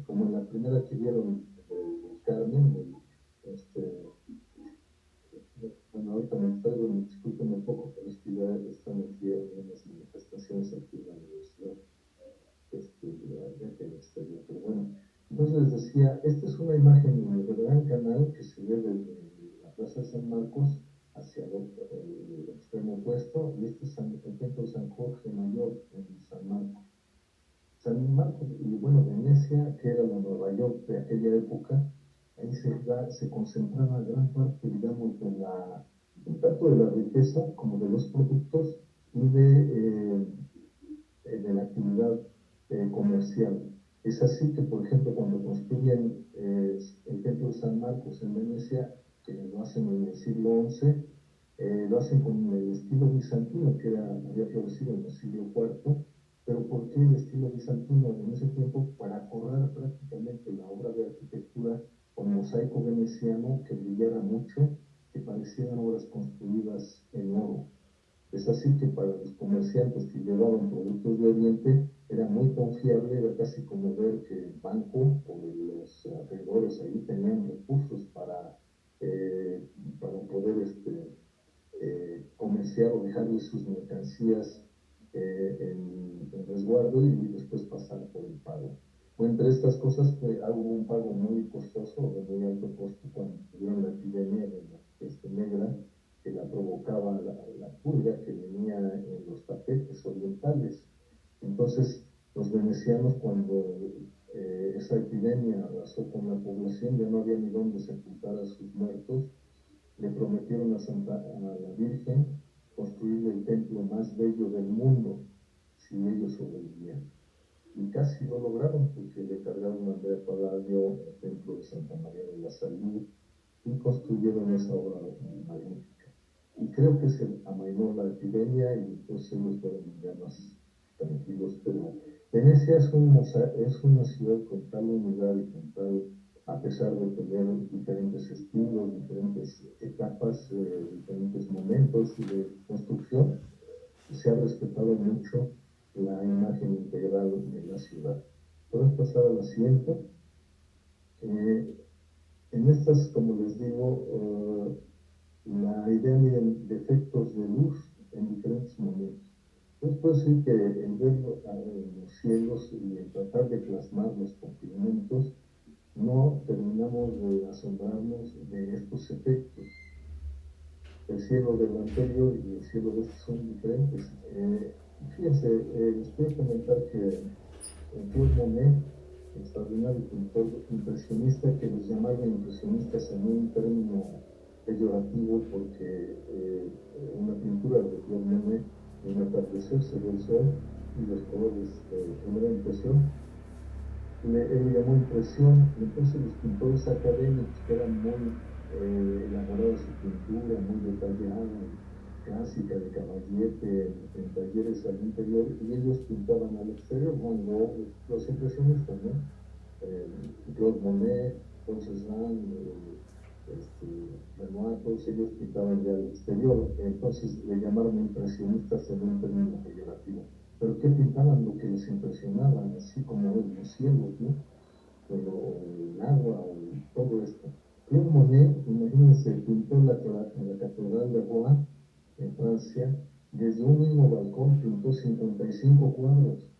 como en la primera que vieron Carmen, bueno, ahorita me traigo, discúlpenme un poco, pero es que ya están aquí algunas manifestaciones aquí en la universidad, en el exterior, pero bueno, entonces les decía, esta es una imagen del Gran Canal que se ve desde la Plaza de San Marcos hacia el extremo opuesto, y este es el templo de San Jorge Mayor en San Marcos. San Marcos, y bueno, Venecia, que era la Nueva York de aquella época, ahí se concentraba gran parte, digamos, tanto de la riqueza como de los productos y de la actividad comercial. Es así que, por ejemplo, cuando construyen el templo de San Marcos en Venecia, que lo hacen en el siglo XI, lo hacen con el estilo bizantino, que había florecido en el siglo IV. Pero ¿por qué el estilo bizantino? En ese tiempo, para acordar prácticamente la obra de arquitectura con mosaico veneciano que brillara mucho, que parecieran obras construidas en oro. Es así que para los comerciantes que llevaban productos de Oriente era muy confiable, era casi como ver que el banco o los acreedores ahí tenían recursos para poder comerciar o dejarle sus mercancías en resguardo y después pasar por el pago. Entre estas cosas hubo un pago muy costoso, de muy alto costo, cuando tuvieron la epidemia de la peste negra, que la provocaba la purga que venía en los tapetes orientales. Entonces, los venecianos, cuando esa epidemia arrasó con la población, ya no había ni dónde sepultar a sus muertos, le prometieron a la Virgen construir el templo más bello del mundo si ellos sobrevivían. Y casi lo lograron porque le cargaron a Andrea Palladio el templo de Santa María de la Salud y construyeron esa obra magnífica. Y creo que se amainó la epidemia y entonces ellos fueron ya más tranquilos. Pero Venecia es una ciudad con tal unidad y con tal, a pesar de tener diferentes estilos, diferentes etapas, diferentes momentos de construcción, se ha respetado mucho la imagen integral de la ciudad. Podemos pasar a la siguiente. En estas, como les digo, la idea de efectos de luz en diferentes momentos. Entonces puedo decir que el ver los cielos y el tratar de plasmarlos con pigmentos, no terminamos de asombrarnos de estos efectos. El cielo del anterior y el cielo de este son diferentes. Fíjense, les quiero comentar que Claude Monet, extraordinario pintor impresionista, que los llamaban impresionistas en un término peyorativo porque una pintura de Claude Monet, en atardecer se ve el sol y los colores de primera impresión, él llamó impresión, y entonces los pintores académicos que eran muy elaborada su pintura, muy detallada, clásica de caballete, en talleres al interior, y ellos pintaban al exterior, bueno, los impresionistas, ¿no? Claude Monet, Paul Cézanne, Renoir, todos ellos pintaban ya al exterior, entonces le llamaron impresionistas en un término peyorativo. Pero ¿qué pintaban? Lo que les impresionaba, así como los cielos, ¿no? Pero el agua, todo esto. Claude Monet, imagínense, pintó en la Catedral de Rouen, en Francia, desde un mismo balcón pintó 55 cuadros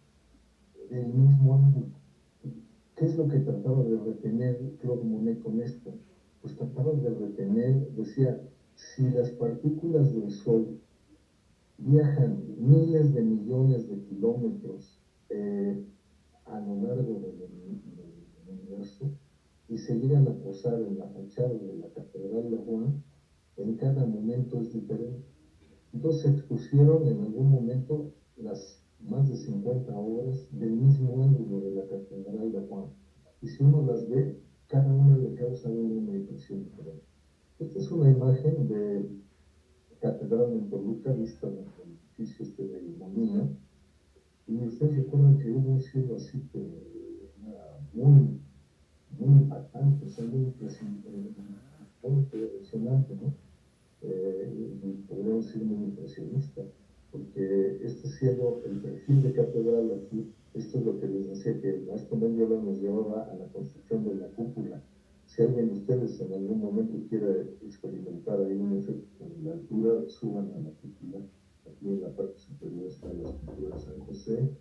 del mismo ángulo. ¿Qué es lo que trataba de retener Claude Monet con esto? Pues trataba de retener, decía, si las partículas del Sol viajan miles de millones de kilómetros a lo largo del universo y se llegan a posar en la fachada de la Catedral de Rouen, en cada momento es diferente. Entonces se expusieron en algún momento las más de 50 obras del mismo ángulo de la Catedral de Rouen. Y si uno las ve, cada una le causa una impresión. imagen de catedral en Toluca, vista del edificio del molino, y ustedes recuerdan que hubo un cielo así que era muy, muy impactante, o sea, muy impresionante, ¿no? Y podríamos decir muy impresionista, porque este cielo, el perfil de catedral aquí, esto es lo que les decía, que el maestro Mendiola nos llevaba a la construcción de la cúpula. Si alguien de ustedes en algún momento quiere experimentar ahí un efecto en la altura, suban a la cúpula. Aquí en la parte superior está la escultura de San José.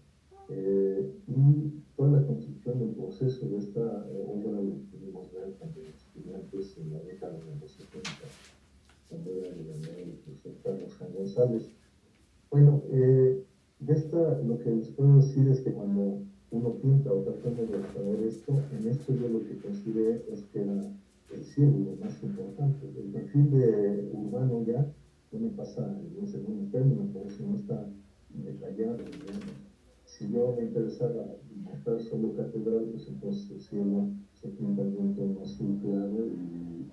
Y toda la construcción del proceso de esta obra lo pudimos ver también estudiantes en la década de los 70, cuando era el profesor Carlos Jan González. Bueno, de esta, lo que les puedo decir es que cuando uno pinta o trata de saber esto, en esto yo lo que consideré es que era el cielo lo más importante. El perfil de urbano ya no me pasa en un segundo término, por eso no está detallado, digamos. Si yo me interesara mostrar solo catedral, pues entonces el cielo se pinta de un tono azul claro y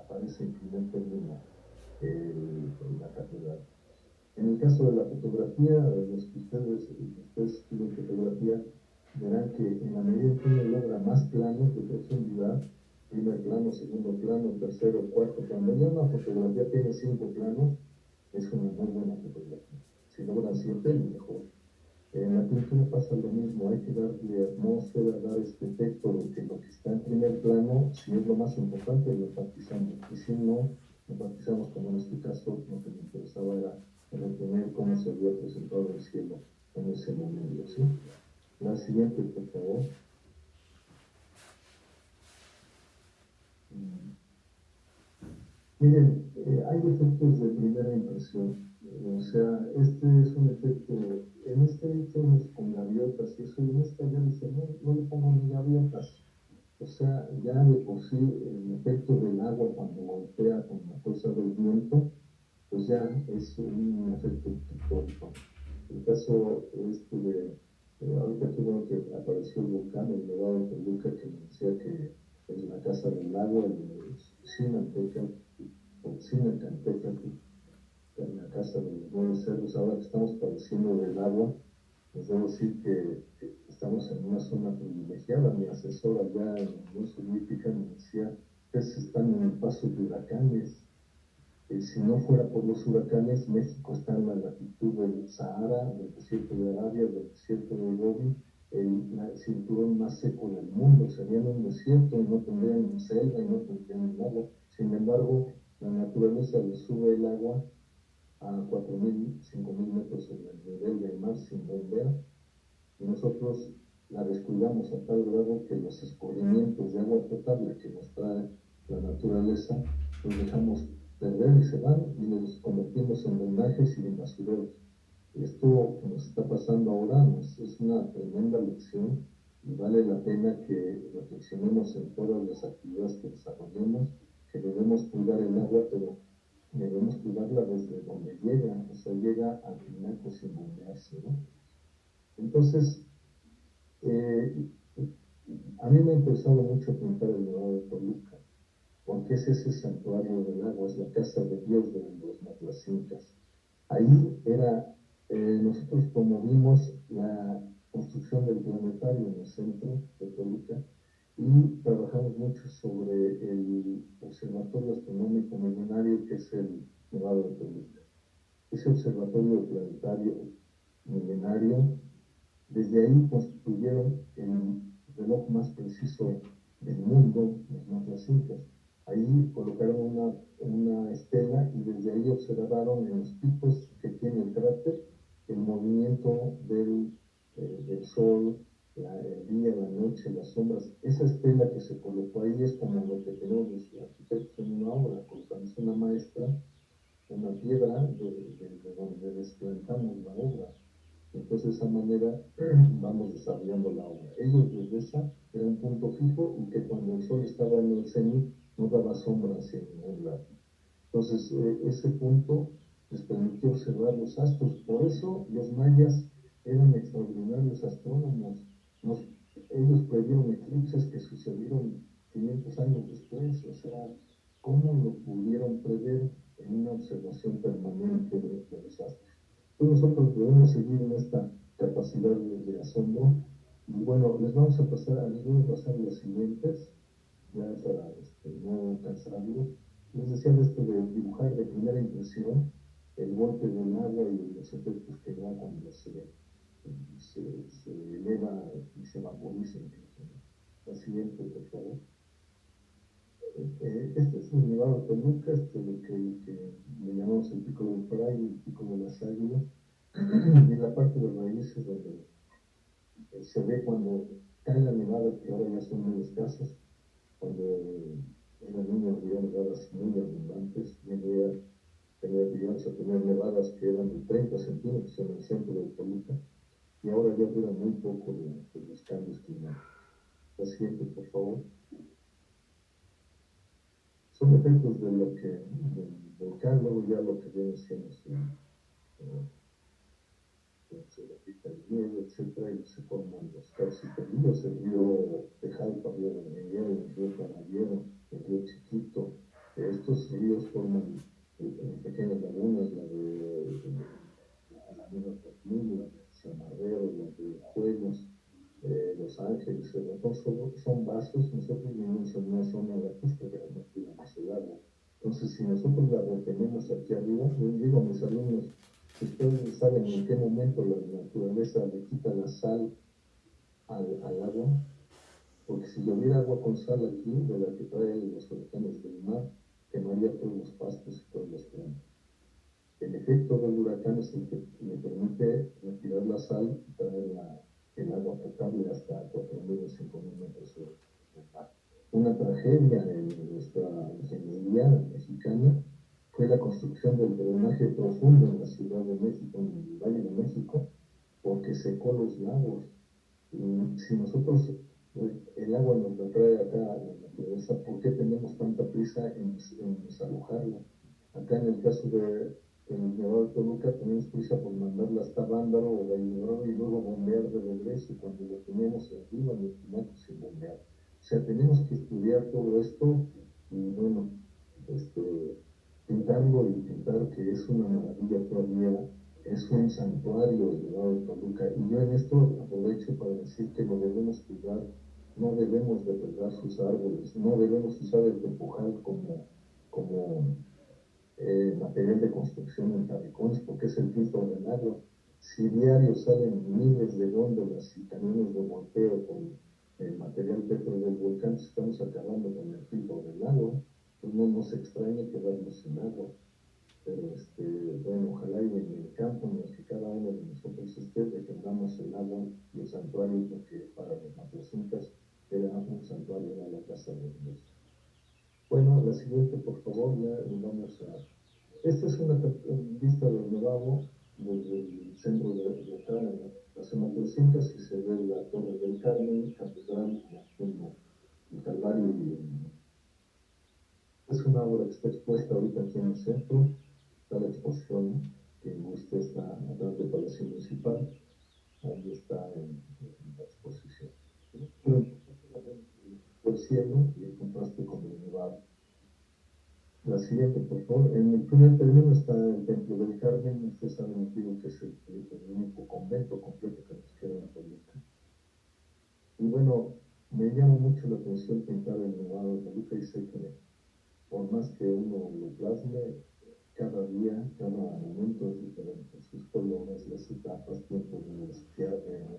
aparece en primer término la catedral. En el caso de la fotografía, los que ustedes estudian fotografía, verán que en la medida que uno logra más planos de profundidad, primer plano, segundo plano, tercero, cuarto, cuando ya una fotografía tiene 5 planos, es una muy buena fotografía. Si logran 7, mejor. En la pintura pasa lo mismo, hay que darle atmósfera, dar este efecto de que lo que está en primer plano, si es lo más importante, lo enfatizamos. Y si no, enfatizamos, como en este caso, lo que me interesaba era retener cómo se había presentado el cielo en ese momento. ¿Sí? La siguiente, por favor. Miren, hay efectos de primera impresión. O sea, este es un efecto, en este hicimos con gaviotas y eso, y en esta ya dice, no le pongo ni gaviotas. O sea, ya de por sí el efecto del agua cuando golpea con la fuerza del viento, pues ya es un efecto pictórico. El caso ahorita que bueno que apareció el volcán, el Nevado de Toluca, que me decía que es la casa del agua, el Sinanteca, o Sinacantecatl, en la casa de los 9 cerros. Ahora que estamos padeciendo del agua, les debo decir que estamos en una zona privilegiada. Mi asesora allá en la Unión Soviética me decía, ustedes están en el paso de huracanes. Si no fuera por los huracanes, México está en la latitud del Sahara, del desierto de Arabia, del desierto de Gobi, el cinturón más seco del mundo. Serían un desierto y no tendrían selva y no tendrían agua. Sin embargo, la naturaleza le sube el agua a 4.000, 5.000 metros sobre el nivel del mar sin bombear, y nosotros la descuidamos a tal grado que los escurrimientos de agua potable que nos trae la naturaleza los dejamos perder y se van y los convertimos en drenajes y en basureros. Esto que nos está pasando ahora es una tremenda lección y vale la pena que reflexionemos en todas las actividades que desarrollemos, que debemos cuidar el agua, pero debemos cuidarla desde donde llega, o sea, llega al tinaco sin bombearse, ¿no? Entonces, a mí me ha interesado mucho pintar el Nevado de Toluca, porque es ese santuario del agua, es la casa de Dios de los Matlacincas. Ahí nosotros promovimos la construcción del planetario en el centro de Toluca y trabajamos mucho sobre el observatorio astronómico milenario que es el Nevado de Toluca. Ese observatorio planetario milenario, desde ahí construyeron el reloj más preciso del mundo, los Matlacincas. Ahí colocaron una estela y desde ahí observaron en los picos que tiene el cráter el movimiento del sol, el día, la noche, las sombras. Esa estela que se colocó ahí es como lo que tenemos los arquitectos en una obra. Colocamos una maestra, una piedra de donde desplantamos la obra. Entonces, de esa manera vamos desarrollando la obra. Ellos desde esa era un punto fijo y que cuando el sol estaba en el cenit no daba sombra hacia ningún lado. Entonces, ese punto les permitió observar los astros. Por eso los mayas eran extraordinarios astrónomos. Ellos previeron eclipses que sucedieron 500 años después. O sea, ¿cómo lo pudieron prever en una observación permanente de desastres? Entonces nosotros debemos seguir en esta capacidad de asombro. Y bueno, les voy a pasar las siguientes, ya para no cansarlos. Les decía de esto de dibujar de primera impresión el golpe del agua y los efectos que da cuando se eleva y se vaporiza incluso. La siguiente, por favor. Este es el Nevado de Toluca, lo que le llamamos el Pico del Fray, el Pico de las Águilas, y la parte de raíces donde se ve cuando cae la nevada, que ahora ya son muy escasas, cuando eran niños había nevadas muy abundantes, llegamos a tener nevadas que eran de 30 centímetros en el centro de Toluca, y ahora ya duran muy poco de los cambios climáticos. La siguiente, por favor. Son efectos de lo que del volcán, luego ya lo que viene siendo se repita el hielo, etcétera, y se forman los calciferios, el río Tejalpa, el río de Miguel, el río Caballero, el río Chiquito. Estos ríos forman pequeñas lagunas, la de la Laguna Fortín, la de Zamarrero, la de Juegos, Los Ángeles, son vasos. Nosotros vivimos en una zona lacustre que no cuidamos el agua. Entonces, si nosotros la retenemos aquí arriba, les digo a mis alumnos, ustedes saben en qué momento la naturaleza le quita la sal al agua, porque si lloviera agua con sal aquí, de la que traen los huracanes del mar, quemaría todos los pastos y todas las plantas. El efecto del huracán es el que le permite retirar la sal y traer el agua potable hasta 4.000 o 5.000 metros sobre el mar. Una tragedia en nuestra ingeniería mexicana fue la construcción del drenaje profundo en la Ciudad de México, en el Valle de México, porque secó los lagos. Y si nosotros el agua nos la trae acá a la naturaleza, ¿por qué tenemos tanta prisa en desalojarla? Acá en el caso de el Nevado de Toluca tenemos prisa por mandarla hasta Vándaro o Valle y luego bombear de regreso cuando lo teníamos arriba en el Tinaco sin bombear. O sea, tenemos que estudiar todo esto y bueno, pintarlo y pintar que es una maravilla todavía, es un santuario el Nevado de Toluca. Y yo en esto aprovecho para decir que lo debemos cuidar, no debemos de perder sus árboles, no debemos usar el repujal como material de construcción en barricones, porque es el filtro del agua. Si diario salen miles de góndolas y camiones de volteo con el material petro del volcán, estamos acabando con el filtro del agua. Pues no nos extraña quedarnos sin agua. Pero bueno, ojalá y en el campo en el que cada uno de nosotros esté, defendamos el agua y el santuario, porque para los mapucincas era un santuario, era la casa de Dios. Bueno, la siguiente, por favor, ya vamos a... Esta es una vista del Nevado desde el centro de acá, en la zona de los Incas, y se ve la Torre del Carmen, Catedral, el Calvario. Es una obra que está expuesta ahorita aquí en el centro, está la exposición que usted está atrás del Palacio Municipal, ahí está en la exposición. El cielo y el contraste con el Nevado. La siguiente, por favor. En el primer término está el Templo del Carmen. Ustedes saben que es el único convento completo que nos queda en Toluca. Y bueno, me llama mucho la atención pintar el Nevado de Toluca y sé que por más que uno lo plasme, cada día, cada momento es diferente. Sus colores, las etapas, tiempo de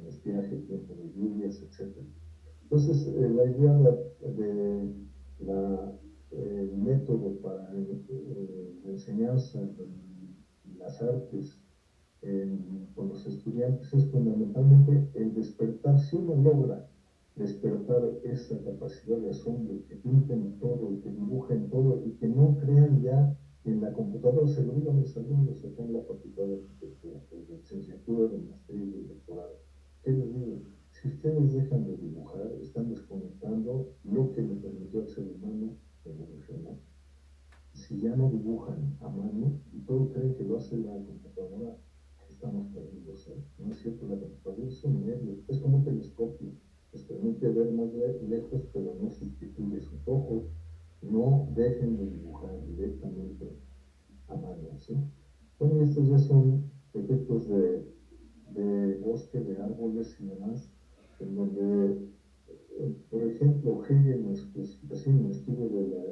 estiaje, tiempo de lluvias, etc. Entonces, la idea de el método para la enseñanza de las artes con los estudiantes es fundamentalmente el despertar. Si uno logra despertar esa capacidad de asombro, que pinten todo, que dibujen todo y que no crean ya en la computadora. Se lo digo a mis alumnos acá en la Facultad de Arquitectura, de licenciatura, de maestría y de doctorado. ¿Qué les digo? Si ustedes dejan de dibujar, están desconectando lo que le permitió al ser humano evolucionar. Si ya no dibujan a mano y todo creen que lo hace la computadora, estamos perdidos. No es cierto, la computadora es un medio, es como un telescopio, les permite ver más lejos, pero no sustituye sus ojos, no dejen de dibujar directamente a mano, ¿sí? Bueno, estos ya son efectos de bosque, de árboles y demás, en donde, por ejemplo, Hegel en su clasificación en el estudio de la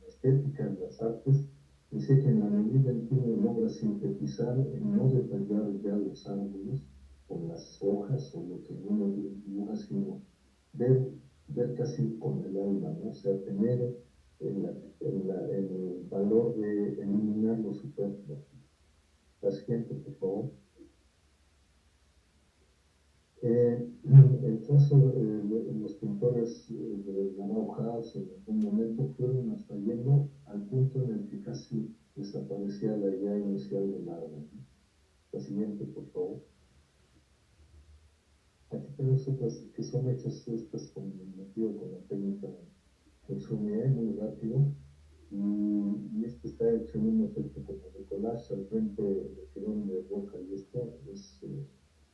estética en las artes, dice que en la medida en que uno logra sintetizar, en no detallar ya los árboles, o las hojas, o lo que uno dibuja, sino ver casi con el alma, ¿no? O sea, tener el valor de eliminar lo superfluo. La siguiente, por favor. El caso de los pintores de la Bauhaus en algún momento fueron hasta yendo al punto en el que casi desaparecía la idea inicial del árbol. La siguiente, por favor. Aquí tenemos otras que son hechas estas con la técnica del Sumier, muy rápido. Y este está hecho en un efecto como de collage al frente de tirón de roca, y esto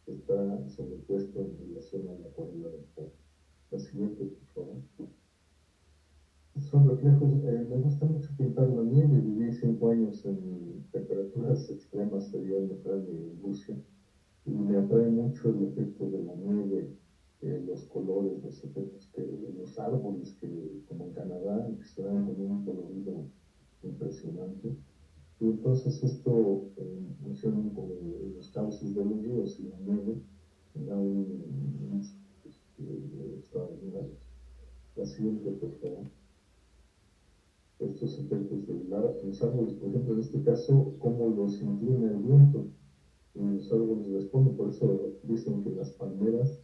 está sobrepuesto en relación a la acuarela del fondo. La siguiente, por favor. Son reflejos. Me gusta mucho pintar la nieve. Viví 5 años en temperaturas extremas allá en Ucrania y en Rusia, y me atrae mucho el efecto de la nieve, los colores, los efectos los árboles que, como en Canadá, que se dan con un colorido impresionante. Y entonces esto, en función con los cauces de los ríos y la nieve, da un extraordinario. La siguiente, por favor. Estos efectos de los árboles, por ejemplo, en este caso, cómo los inclina el viento. Y los árboles responden, por eso dicen que las palmeras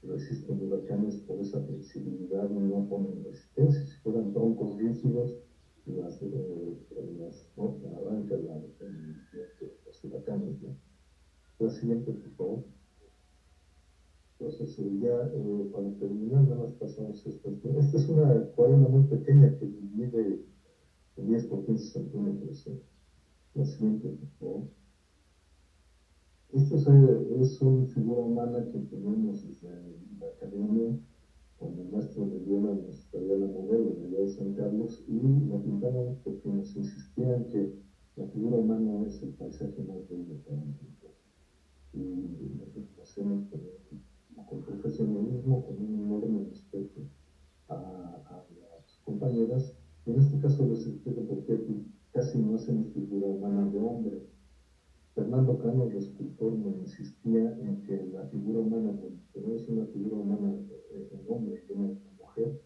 resisten huracanes por esa flexibilidad y no ponen resistencia. Si fueran troncos rígidos, no, arranca los huracanes, ¿no? La siguiente, por favor. Entonces, ya para terminar, nada más pasamos estas. Esta es una acuarela muy pequeña que mide 10 por 15 centímetros. La siguiente, por favor. Esta es una figura humana que tenemos desde la academia, cuando el maestro de Viena nos traía la modelo de San Carlos, y la pintamos porque nos insistían que la figura humana es el paisaje más bello para un pintor. Y nosotros lo hacemos con profesionalismo, con un enorme respeto a las compañeras. Y en este caso les explico por qué casi no hacemos figura humana de hombre. Fernando Cano, el escultor, me insistía en que la figura humana, cuando es una figura humana en hombre y una mujer,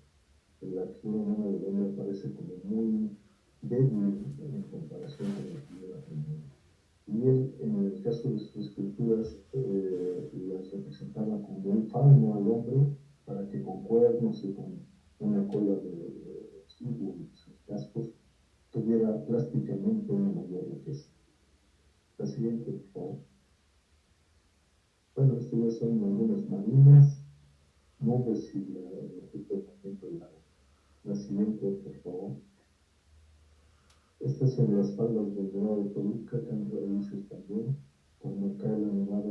la figura humana del hombre parece como muy débil en comparación con la figura femenina. Y él, en el caso de sus esculturas, las representaba como un fauno al hombre, para que con cuernos y con una cola de chivo y sus cascos tuviera plásticamente una mayor riqueza. La siguiente, por favor. Bueno, estas ya son algunas marinas, nubes y el efecto de movimiento del agua. La siguiente, por favor. Estas son las faldas del Dorado de Toluca, que han realizado también, cuando cae la nevada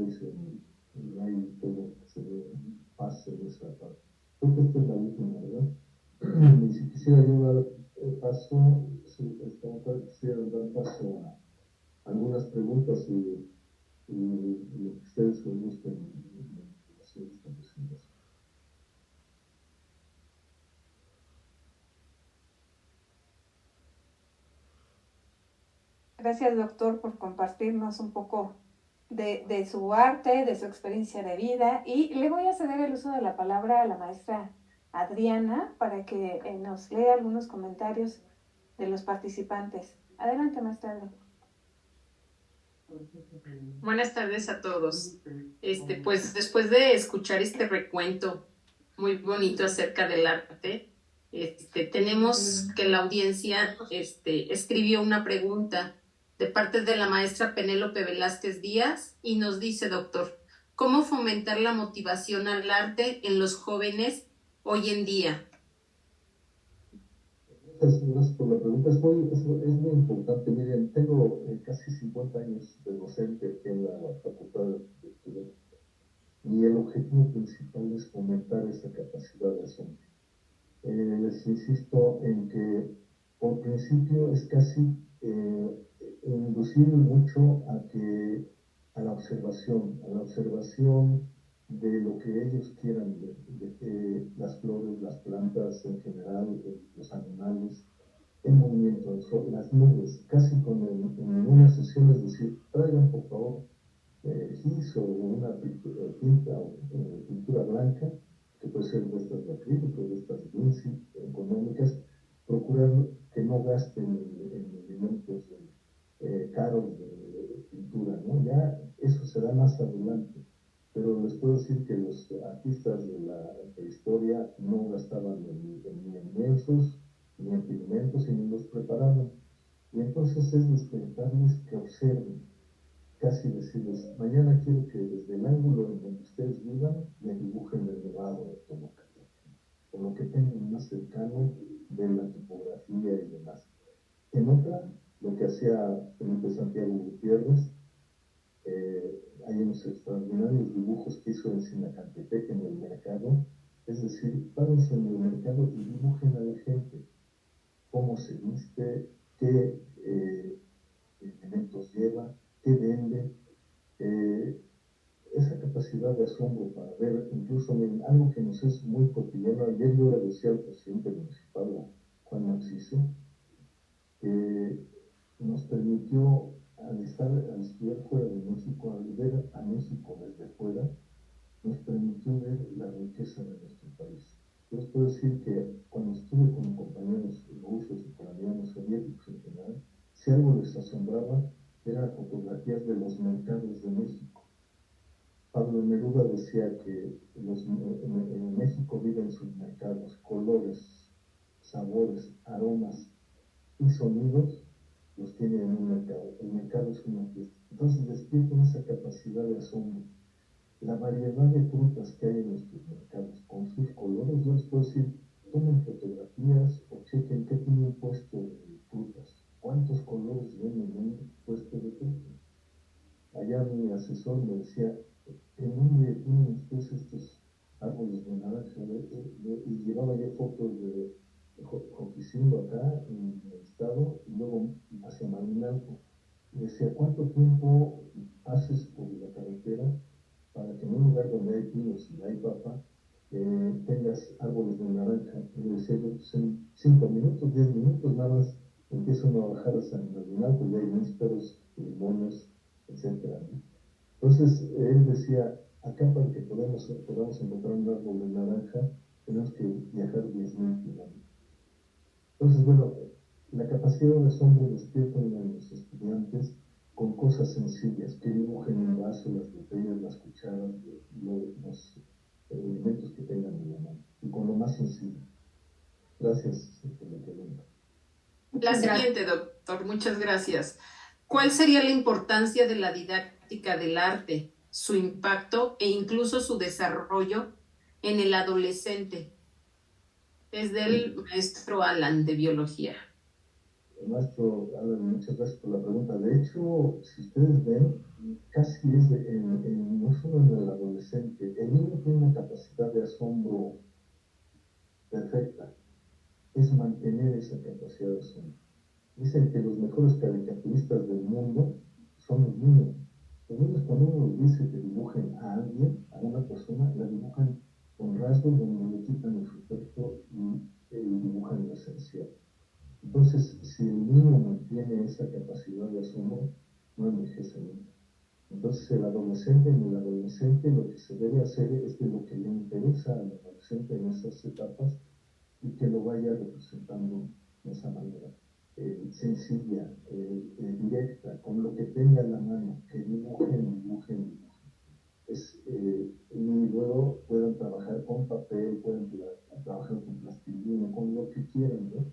y hay todo que se ve pase de esa parte. Creo que esta es la última, ¿verdad? Y si quisiera yo dar paso, quisiera dar paso a algunas preguntas y lo que ustedes les gusten en relación a esta presentación. Gracias, doctor, por compartirnos un poco de su arte, de su experiencia de vida. Y le voy a ceder el uso de la palabra a la maestra Adriana para que nos lea algunos comentarios de los participantes. Adelante, maestra Adriana. Buenas tardes a todos. Pues después de escuchar este recuento muy bonito acerca del arte, tenemos que la audiencia escribió una pregunta de parte de la maestra Penélope Velázquez Díaz y nos dice, doctor, ¿cómo fomentar la motivación al arte en los jóvenes hoy en día? Gracias por la pregunta. Es muy importante. Miren, tengo casi 50 años de docente aquí en la Facultad de Arquitectura, y el objetivo principal es fomentar esa capacidad de asombro. les insisto en que por principio es casi inducir mucho a la observación de lo que ellos quieran ver, las flores, las plantas en general, los animales, en movimiento, las nubes, casi en una sesión es decir, traigan por favor gis o una tinta o pintura blanca, que puede ser de estas de acrílico, de estas Vinci, económicas, procurar que no gasten en elementos caros de pintura, ¿no? Ya eso será más adelante, pero les puedo decir que los artistas de la prehistoria no gastaban ni en lienzos, ni en pigmentos, y ni los preparaban. Y entonces es despertarles que observen, casi decirles, mañana quiero que desde el ángulo en donde ustedes vivan, me dibujen el nevado de Toluca, o lo que tengan más cercano de la topografía y demás. En otra, lo que hacía Felipe Santiago Gutiérrez, hay unos extraordinarios dibujos que hizo en Sinacantepec, en el mercado, es decir, párense en el mercado y dibujen a la gente, cómo se viste, qué elementos lleva, qué vende, esa capacidad de asombro para ver, incluso en algo que nos es muy cotidiano. Ayer yo le decía al presidente municipal, Juan Maxice, que nos permitió, al estudiar fuera de México, al ver a México desde fuera, nos permitió ver la riqueza de nuestro país. Yo les puedo decir que cuando estuve con compañeros rusos, ucranianos, soviéticos en general, si algo les asombraba, eran fotografías de los mercados de México. Pablo Neruda decía que en México viven sus mercados, colores, sabores, aromas y sonidos, los tiene en un mercado. El mercado es una fiesta. Entonces despierten esa capacidad de asombro. La variedad de frutas que hay en nuestros mercados, con sus colores, yo les puedo decir, tomen fotografías o chequen qué tiene un puesto de frutas, cuántos colores venden en un puesto de frutas. Allá mi asesor me decía, ¿en dónde tienen ustedes estos árboles de naranja? Y llevaba yo fotos de Joquicingo acá en el estado y luego hacia Malinalco. Y decía, ¿cuánto tiempo haces por la carretera para que en un lugar donde hay pinos y hay papa, tengas árboles de naranja? Y decía yo, pues en 5 minutos, 10 minutos nada más empiezo a bajar a San Malinalco y hay nísperos, limones, etcétera, ¿no? Entonces él decía, acá para que podamos encontrar un árbol de naranja, tenemos que viajar 10.000 kilómetros. Entonces, bueno, la capacidad de asombro despierta en los estudiantes con cosas sencillas, que dibujen un vaso, las botellas, las cucharas, los elementos que tengan en la mano, y con lo más sencillo. Gracias por la pregunta. La siguiente, doctor, muchas gracias. ¿Cuál sería la importancia de la didáctica del arte, su impacto e incluso su desarrollo en el adolescente? Es del maestro Alan de biología. Maestro Alan, muchas gracias por la pregunta. De hecho, si ustedes ven, casi es no solo en el adolescente, el niño tiene una capacidad de asombro perfecta, es mantener esa capacidad de asombro. Dicen que los mejores caricaturistas del mundo son los niños. Los niños, cuando uno les dice que dibujen a alguien, a una persona, la dibujan con rasgos donde le quitan el superfluo y dibujan lo esencial. Entonces, si el niño mantiene esa capacidad de asombro, no envejece nunca. Entonces, en el adolescente lo que se debe hacer es de lo que le interesa al adolescente en esas etapas y que lo vaya representando de esa manera. Sencilla, directa, con lo que tenga en la mano, que dibujen. Y luego puedan trabajar con papel, pueden trabajar con plastilina, con lo que quieran, ¿no?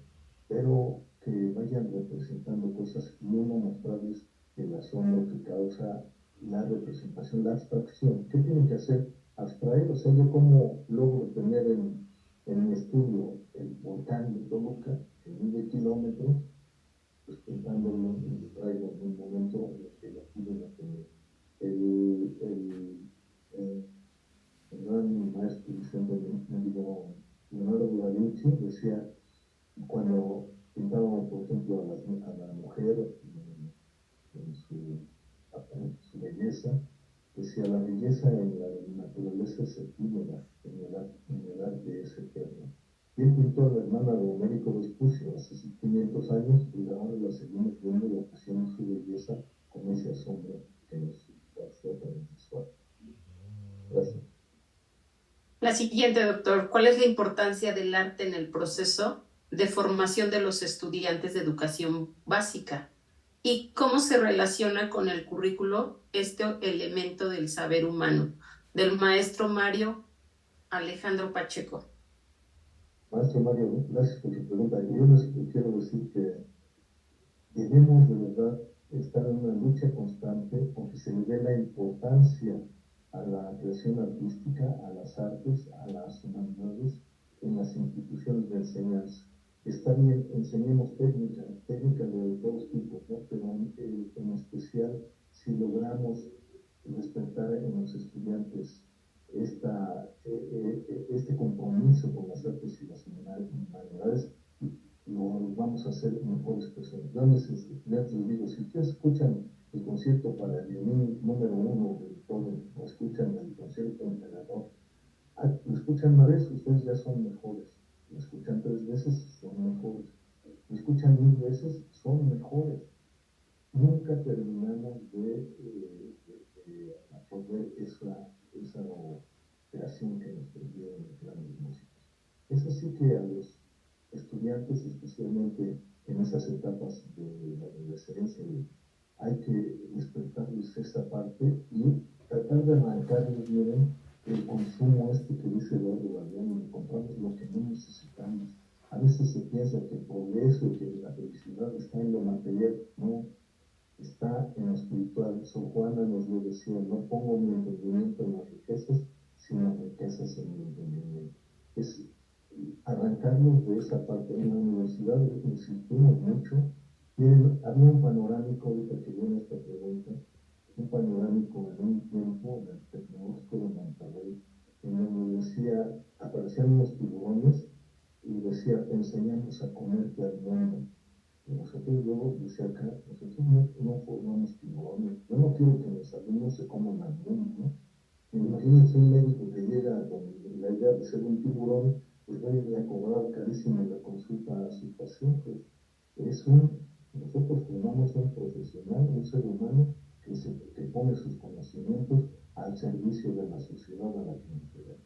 Pero que vayan representando cosas muy mostrables del asombro que causa la representación, la abstracción. ¿Qué tienen que hacer? Abstraer, o sea, yo como logro tener en mi estudio el volcán de Toluca, que mide kilómetros, pues pintándolo y lo traigo en un momento en el que lo piden a tener. El gran maestro Vicente me dijo, Leonardo Da Vinci, decía, cuando pintaba, por ejemplo, a la mujer en su belleza, decía, la belleza en la naturaleza es efímera, en el arte es eterna. Y él pintó a la hermana de Américo Vespucio hace 500 años y ahora la seguimos viendo y apreciando su belleza con ese asombro que nos pasó tan visual. Gracias. La siguiente, doctor. ¿Cuál es la importancia del arte en el proceso de formación de los estudiantes de educación básica? ¿Y cómo se relaciona con el currículo este elemento del saber humano? Del maestro Mario Alejandro Pacheco. Maestro Mario, gracias por su pregunta. Yo les quiero decir que debemos de verdad estar en una lucha constante porque se le dé la importancia a la creación artística, a las artes, a las humanidades en las instituciones de enseñanza. Está bien, enseñemos técnica de todos tipos, ¿no? Pero en especial si logramos despertar en los estudiantes este compromiso con las artes y las humanidades, lo vamos a hacer mejores personas. Yo a mis estudiantes les digo, si ustedes escuchan el concierto para el violín número 1 de Beethoven, o escuchan el concierto emperador, lo escuchan una vez, ustedes ya son mejores. Lo escuchan 3 veces, son mejores. Lo escuchan 1000 veces, son mejores. Nunca terminamos de absorber esa creación que nos permitieron los grandes músicos. Es así que a los estudiantes, especialmente en esas etapas de la adolescencia, hay que despertarles esa parte y tratar de arrancarles bien el consumo que dice Eduardo Galeano, de compramos lo que no necesitamos. A veces se piensa que el progreso y que la felicidad está en lo material, no, está en lo espiritual. Sor Juana nos lo decía, no pongo mi entendimiento en las riquezas, sino riquezas en mi entendimiento. Es arrancarnos de esa parte. En la universidad insistimos mucho. Había un panorámico, ahorita que viene esta pregunta, un panorámico en un tiempo en el Tecnológico de Monterrey, en donde decía, aparecían unos tiburones y decía, te enseñamos a comerte al mundo. Y nosotros luego decía acá, nosotros no formamos tiburones. Yo no quiero que mis alumnos se coman al mundo, ¿no? Imagínense un médico que llega con la idea de ser un tiburón, pues va a ir a cobrar carísimo la consulta a sus pacientes. Nosotros formamos un profesional, un ser humano que pone sus conocimientos al servicio de la sociedad a la que nos debemos.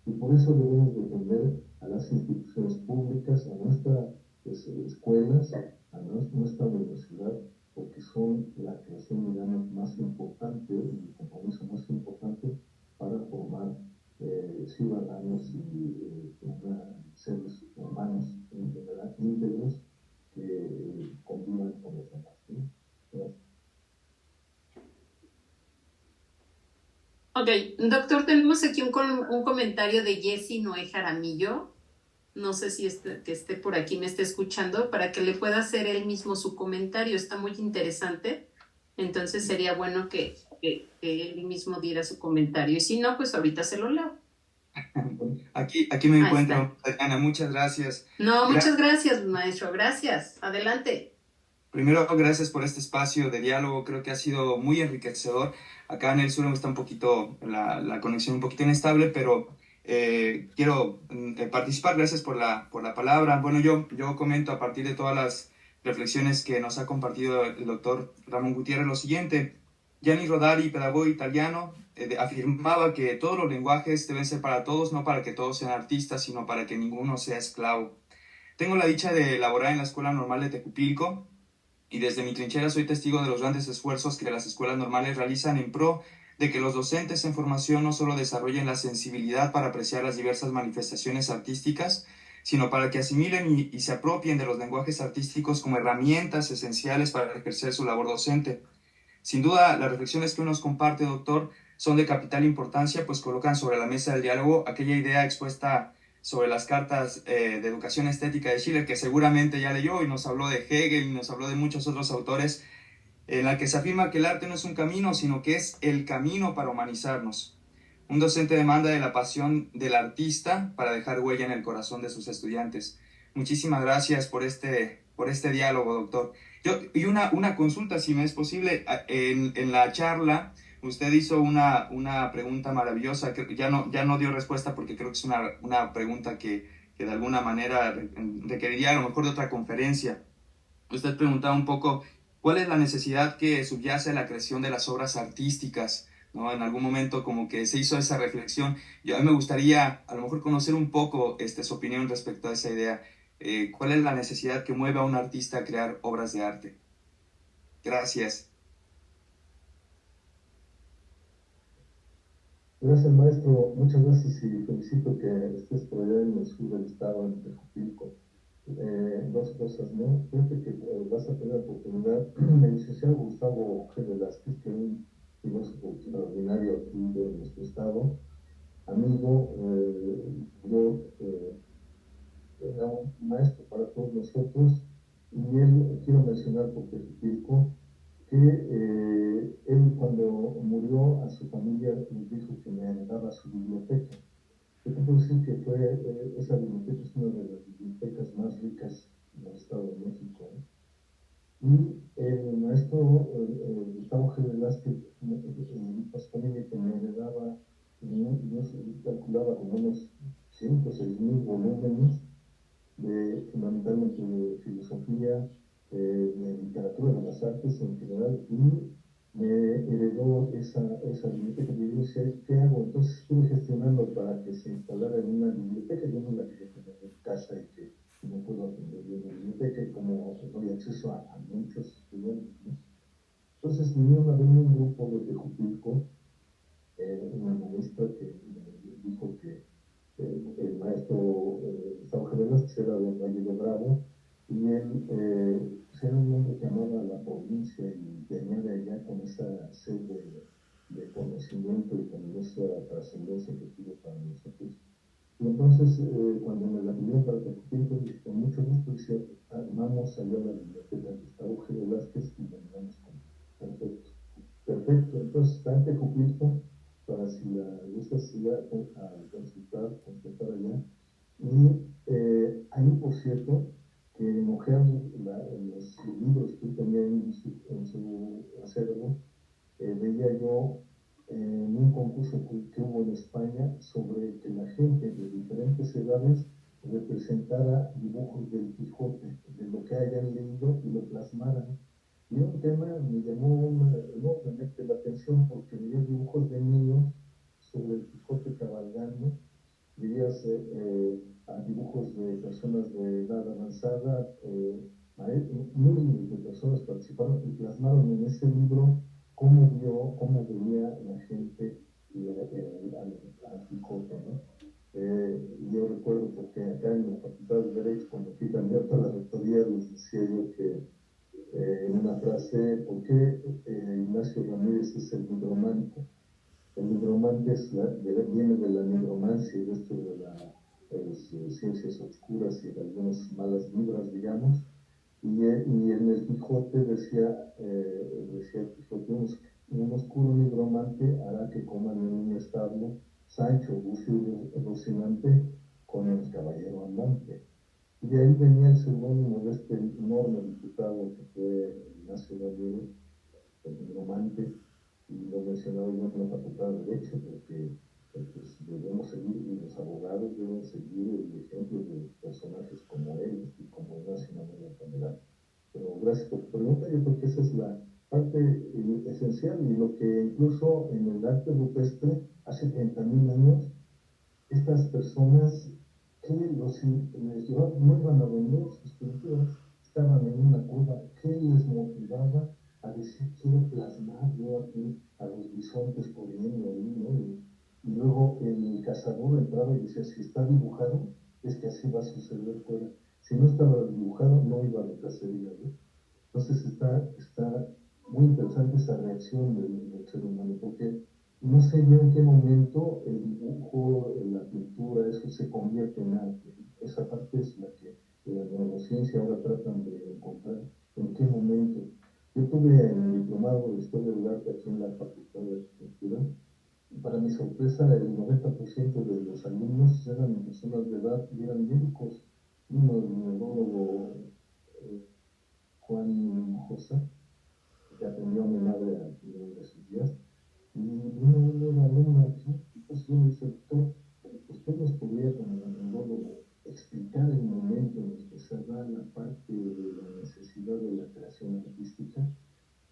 Y por eso debemos defender a las instituciones públicas, a nuestras escuelas, a nuestra universidad, porque son la creación, digamos, más importante, el compromiso más importante para formar ciudadanos y seres humanos en general íntegros que convivan con los demás. ¿Sí? Gracias. Ok, doctor, tenemos aquí un comentario de Jessy Noé Jaramillo. No sé si que esté por aquí, me esté escuchando, para que le pueda hacer él mismo su comentario. Está muy interesante. Entonces sería bueno que él mismo diera su comentario. Y si no, pues ahorita se lo leo. Aquí me encuentro, Ana, muchas gracias. No, muchas gracias, maestro. Gracias. Adelante. Primero, gracias por este espacio de diálogo. Creo que ha sido muy enriquecedor. Acá en el sur está un poquito, la conexión un poquito inestable, pero quiero participar. Gracias por la palabra. Bueno, yo comento a partir de todas las reflexiones que nos ha compartido el doctor Ramón Gutiérrez lo siguiente. Gianni Rodari, pedagogo italiano, afirmaba que todos los lenguajes deben ser para todos, no para que todos sean artistas, sino para que ninguno sea esclavo. Tengo la dicha de laborar en la Escuela Normal de Tecupilco y desde mi trinchera soy testigo de los grandes esfuerzos que las escuelas normales realizan en pro de que los docentes en formación no solo desarrollen la sensibilidad para apreciar las diversas manifestaciones artísticas, sino para que asimilen y se apropien de los lenguajes artísticos como herramientas esenciales para ejercer su labor docente. Sin duda, las reflexiones que nos comparte, doctor, son de capital importancia, pues colocan sobre la mesa del diálogo aquella idea expuesta sobre las cartas de educación estética de Schiller, que seguramente ya leyó y nos habló de Hegel y nos habló de muchos otros autores, en la que se afirma que el arte no es un camino, sino que es el camino para humanizarnos. Un docente demanda de la pasión del artista para dejar huella en el corazón de sus estudiantes. Muchísimas gracias por este diálogo, doctor. Y una consulta, si me es posible. En la charla, usted hizo una pregunta maravillosa, que ya no dio respuesta porque creo que es una pregunta que de alguna manera requeriría a lo mejor de otra conferencia. Usted preguntaba un poco cuál es la necesidad que subyace a la creación de las obras artísticas, ¿no? En algún momento como que se hizo esa reflexión. A mí me gustaría a lo mejor conocer un poco su opinión respecto a esa idea. ¿Cuál es la necesidad que mueve a un artista a crear obras de arte? Gracias. Gracias, maestro. Muchas gracias y felicito que estés por allá en el sur del estado, en Tejupilco. Dos cosas, ¿no? Fíjate que vas a tener la oportunidad. El licenciado Gustavo G. Velázquez, que es un filósofo extraordinario aquí de nuestro estado, amigo, yo era un maestro para todos nosotros, y él, quiero mencionar por Tejupilco, que él cuando murió a su familia les dijo que me daba su biblioteca. Yo te puedo decir que esa biblioteca es una de las bibliotecas más ricas del Estado de México. Y el maestro Gustavo G. Velázquez, su familia que me heredaba, yo calculaba como unos 5 o 6 mil volúmenes, fundamentalmente de filosofía, de literatura, de las artes en general, y me heredó esa biblioteca. Y yo decía, ¿qué hago? Entonces estuve gestionando para que se instalara en una biblioteca. Yo no la quería tener en casa y que no puedo atender bien la biblioteca, y como doy acceso a muchos estudiantes, ¿no? Entonces vinieron a ver un grupo de Tejupilco, una maestra que me dijo que el maestro Gustavo G. Velázquez era de Valle de Bravo, y él era un hombre que amaba la provincia y venía de allá con esa sed de conocimiento y con esa trascendencia que tuvo para nosotros. Y entonces, cuando me la pidieron para Tejupilco, dije, con mucho gusto, dice, vamos allá a la biblioteca de Gustavo G. Velázquez y le mandamos con perfecto. Perfecto, entonces está en Tejupilco, para si la gustas ir a consultar, completar allá. Y ahí, por cierto, que hojeando los libros que tenía en su acervo, veía yo en un concurso que hubo en España sobre que la gente de diferentes edades representara dibujos del Quijote, de lo que hayan leído, y lo plasmaran. Y un tema me llamó enormemente la atención, porque veía dibujos de niños sobre el Quijote cabalgando, veías a dibujos de personas de edad avanzada, miles de personas participaron y plasmaron en ese libro cómo veía la gente al Quijote, ¿no? Yo recuerdo, porque acá en la Facultad de Derecho, cuando fui candidato a la rectoría, les decía yo que en una frase, ¿por qué Ignacio Ramírez es el nigromante? El nigromante viene de la nigromancia y de esto de las ciencias oscuras y de algunas malas vibras, digamos. Y en el Quijote decía el Quijote, un oscuro nigromante hará que coman en un establo Sancho, Bucio y Rocinante con el caballero andante. Y de ahí venía el seudónimo de este enorme diputado que fue Ignacio Ramírez, el nigromante, y lo mencionaba yo en la Facultad de Derecho, porque pues, debemos seguir, y los abogados deben seguir el ejemplo de personajes como él y como Ignacio Ramírez en general. Pero gracias por tu pregunta. Yo creo que esa es la parte esencial, y lo que incluso en el arte rupestre, hace 30,000 años, estas personas que les llevaban, no iban a vender sus pinturas, estaban en una cueva. ¿Qué les motivaba a decir, quiero plasmar yo aquí a los bisontes corriendo ahí, ¿no? Y luego el cazador entraba y decía, si está dibujado, es que así va a suceder fuera. Si no estaba dibujado, no iba a la cacería, ¿no? Entonces está muy interesante esa reacción del ser humano, porque no sé yo en qué momento el dibujo, la pintura, eso se convierte en arte. Esa parte es la que la neurociencia ahora tratan de encontrar, en qué momento. Yo tuve en el diplomado de Historia del Arte aquí en la Facultad de Arquitectura, para mi sorpresa, el 90% de los alumnos eran personas de edad y eran médicos. Uno, el neurólogo Juan José, que atendió a mi madre al final de sus días, y una alumna aquí, pues yo le dije, doctor, ¿usted nos podría como neurólogo explicar el momento en el que se da la parte de la necesidad de la creación artística?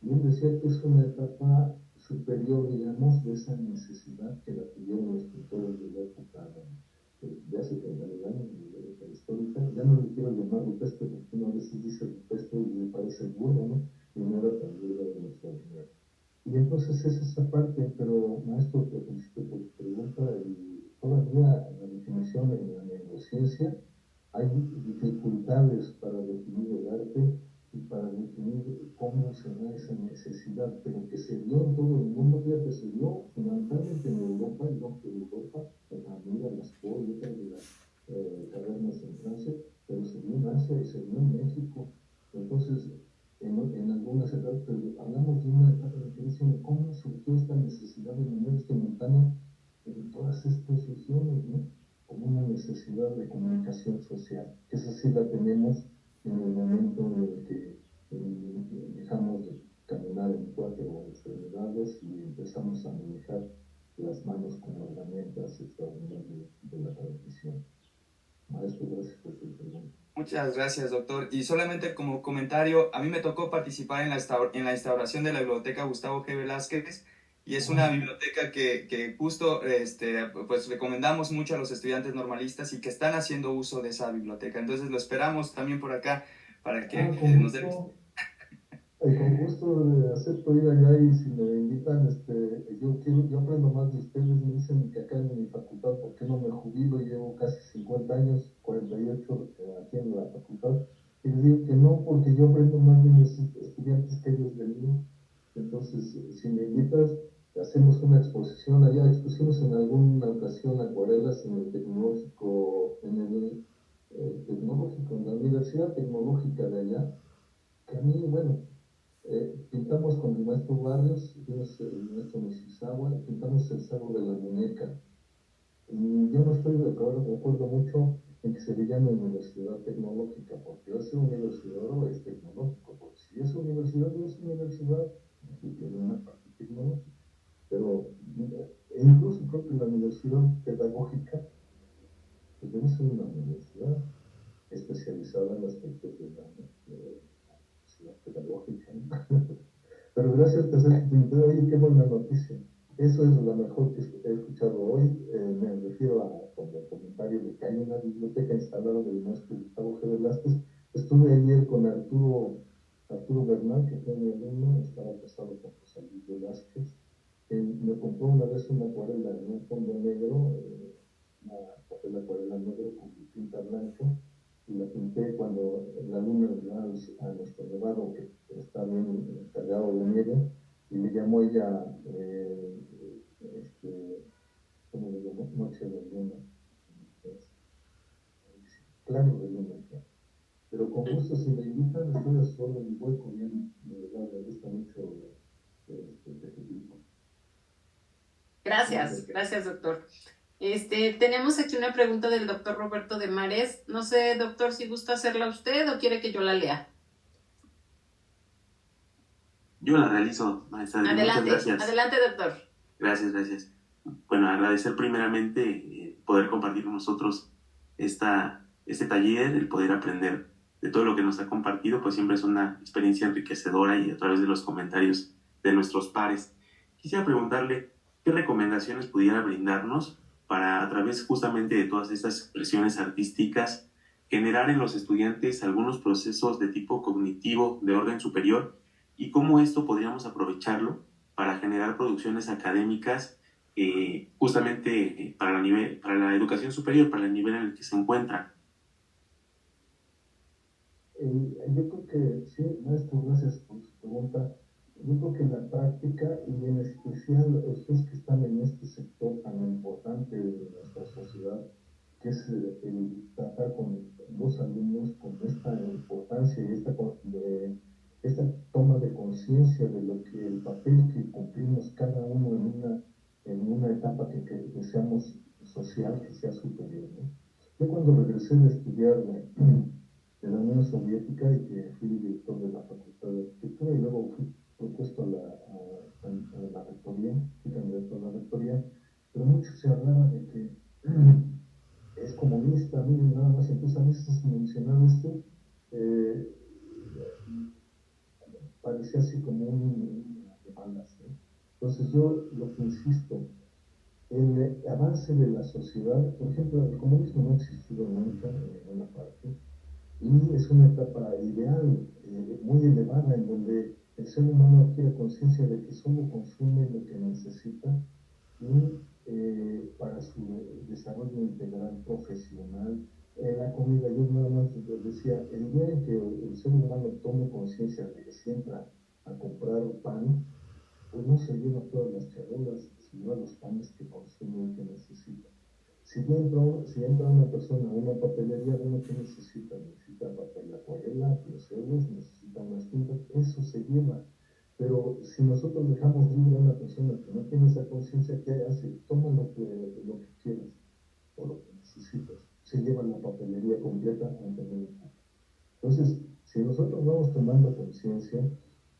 Y él decía que es una etapa superior, digamos, de esa necesidad que la tuvieron los pintores de la época de hace 30.000 años, de la época histórica. Ya no le quiero llamar rupestre porque uno a veces dice rupestre y le parece burdo, ¿no? Y no era tan burdo de nuestra opinión. Y entonces es esa parte, pero maestro, te felicito por tu pregunta, y todavía en la definición en la neurociencia hay dificultades para definir el arte y para definir cómo se da esa necesidad, pero que se dio en todo el mundo, fíjate, se dio fundamentalmente en Europa, el norte de Europa, en América, las Pol y otras de las cavernas en Francia, pero se dio en Asia y se dio en México. Entonces, en algunas etapas, pero hablamos de una etapa de definición de cómo surgió esta necesidad de manera espontánea en todas estas regiones, ¿no? Como una necesidad de comunicación social, que esa sí la tenemos en el momento en el que dejamos de caminar en cuatro extremidades y empezamos a manejar las manos como herramientas extraordinarias de la transmisión. Maestro, gracias por tu pregunta. Muchas gracias, doctor. Y solamente como comentario, a mí me tocó participar en la instauración de la biblioteca Gustavo G. Velázquez, y es una biblioteca que justo pues recomendamos mucho a los estudiantes normalistas y que están haciendo uso de esa biblioteca. Entonces lo esperamos también por acá para que nos den... Con gusto acepto ir allá, y si me invitan, yo aprendo más de ustedes. Me dicen que acá en mi facultad, ¿por qué no me jubilo? Llevo casi 50 años, 48 aquí en la facultad, y les digo que no, porque yo aprendo más de mis estudiantes que ellos de mí. Entonces, si me invitas, hacemos una exposición allá. Expusimos en alguna ocasión acuarelas en el tecnológico, en la Universidad Tecnológica de allá, que a mí, bueno, pintamos con el maestro Barrios, el maestro Nishizawa, pintamos el cerro de la muñeca. Y yo no estoy de acuerdo mucho en que se le llame universidad tecnológica, porque esa universidad no es tecnológico, porque si es universidad, no es universidad, y tiene una parte tecnológica. Pero incluso creo que la universidad pedagógica, pues debe ser una universidad especializada en aspectos de la pedagógica, ¿no? Pero gracias, oye, qué buena noticia. Eso es lo mejor que he escuchado hoy. Me refiero a como comentario de que hay una biblioteca instalada del maestro Gustavo G. Velázquez. Estuve ayer con Arturo Bernal, que fue mi alumno, estaba casado con José Luis Velázquez. Me compró una vez una acuarela en un fondo negro, una papel acuarela negro con tinta blanca, y la pinté cuando la luna a nuestro nevado, que está bien cargado de nieve, y me llamó ella, ¿cómo le llamó? Noche de luna. Claro de luna, claro. Pero con gusto, si me invitan, estoy a su orden y voy comiendo. De verdad, me gusta mucho este tipo. Gracias, doctor. Tenemos aquí una pregunta del doctor Roberto de Mares. No sé, doctor, si gusta hacerla usted o quiere que yo la lea. Yo la realizo, maestra. Adelante, muchas gracias. Adelante, doctor. Gracias. Bueno, agradecer primeramente poder compartir con nosotros este taller, el poder aprender de todo lo que nos ha compartido, pues siempre es una experiencia enriquecedora, y a través de los comentarios de nuestros pares. Quisiera preguntarle qué recomendaciones pudiera brindarnos para, a través justamente de todas estas expresiones artísticas, generar en los estudiantes algunos procesos de tipo cognitivo de orden superior, y cómo esto podríamos aprovecharlo para generar producciones académicas justamente para la educación superior, para el nivel en el que se encuentra. Yo creo que sí, maestro, gracias por su pregunta. Yo creo que la práctica, y en especial ustedes que están en este sector tan importante de nuestra sociedad, que es el tratar con los alumnos con esta importancia y esta toma de conciencia de lo que el papel que cumplimos cada uno en una etapa etapa que deseamos social que sea superior, ¿no? Yo cuando regresé de estudiar de la Unión Soviética y que fui director de la Facultad de Arquitectura y luego fui propuesto a la rectoría, fui candidato a la rectoría, pero mucho se hablaba de que es comunista, miren nada más, entonces a veces mencionar esto parecía así como una de malas, ¿no? Entonces yo lo que insisto, el avance de la sociedad, por ejemplo, el comunismo no ha existido nunca en ninguna parte, y es una etapa ideal, muy elevada, en donde el ser humano adquiere conciencia de que solo consume lo que necesita y para su desarrollo integral profesional. La comida, yo nada más les decía, el día en que el ser humano tome conciencia de que si entra a comprar pan, pues no se lleva todas las charolas, se lleva los panes que consume y que necesita. Si entra una persona a una papelería, bueno, ¿qué necesita? Necesita papel acuarela, los euros, necesita unas tintas, eso se lleva. Pero si nosotros dejamos libre a una persona que no tiene esa conciencia, ¿qué hace? Toma lo que quieras o lo que necesitas. Se lleva la papelería completa ante el público. Entonces, si nosotros vamos tomando conciencia,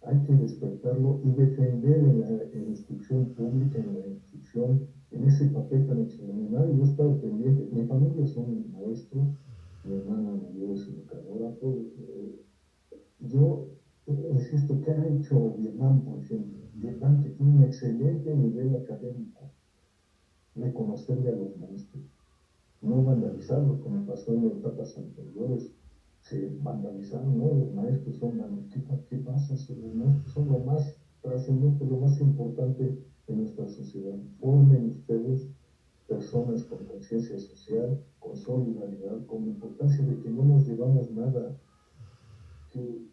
hay que despertarlo y defender en la instrucción pública, en la instrucción, en ese papel tan extraordinario. Yo he estado pendiente, mi familia es un maestro, mi hermana mayor es educadora, yo insisto, ¿qué ha hecho Vietnam, por ejemplo? Vietnam, que tiene un excelente nivel académico, reconocerle a los maestros, no vandalizarlos como pasó en etapas anteriores. Se vandalizaron, ¿no? Los maestros son, ¿qué pasa? Los maestros son lo más trascendente, lo más importante en nuestra sociedad. Formen ustedes personas con conciencia social, con solidaridad, con la importancia de que no nos llevamos nada, que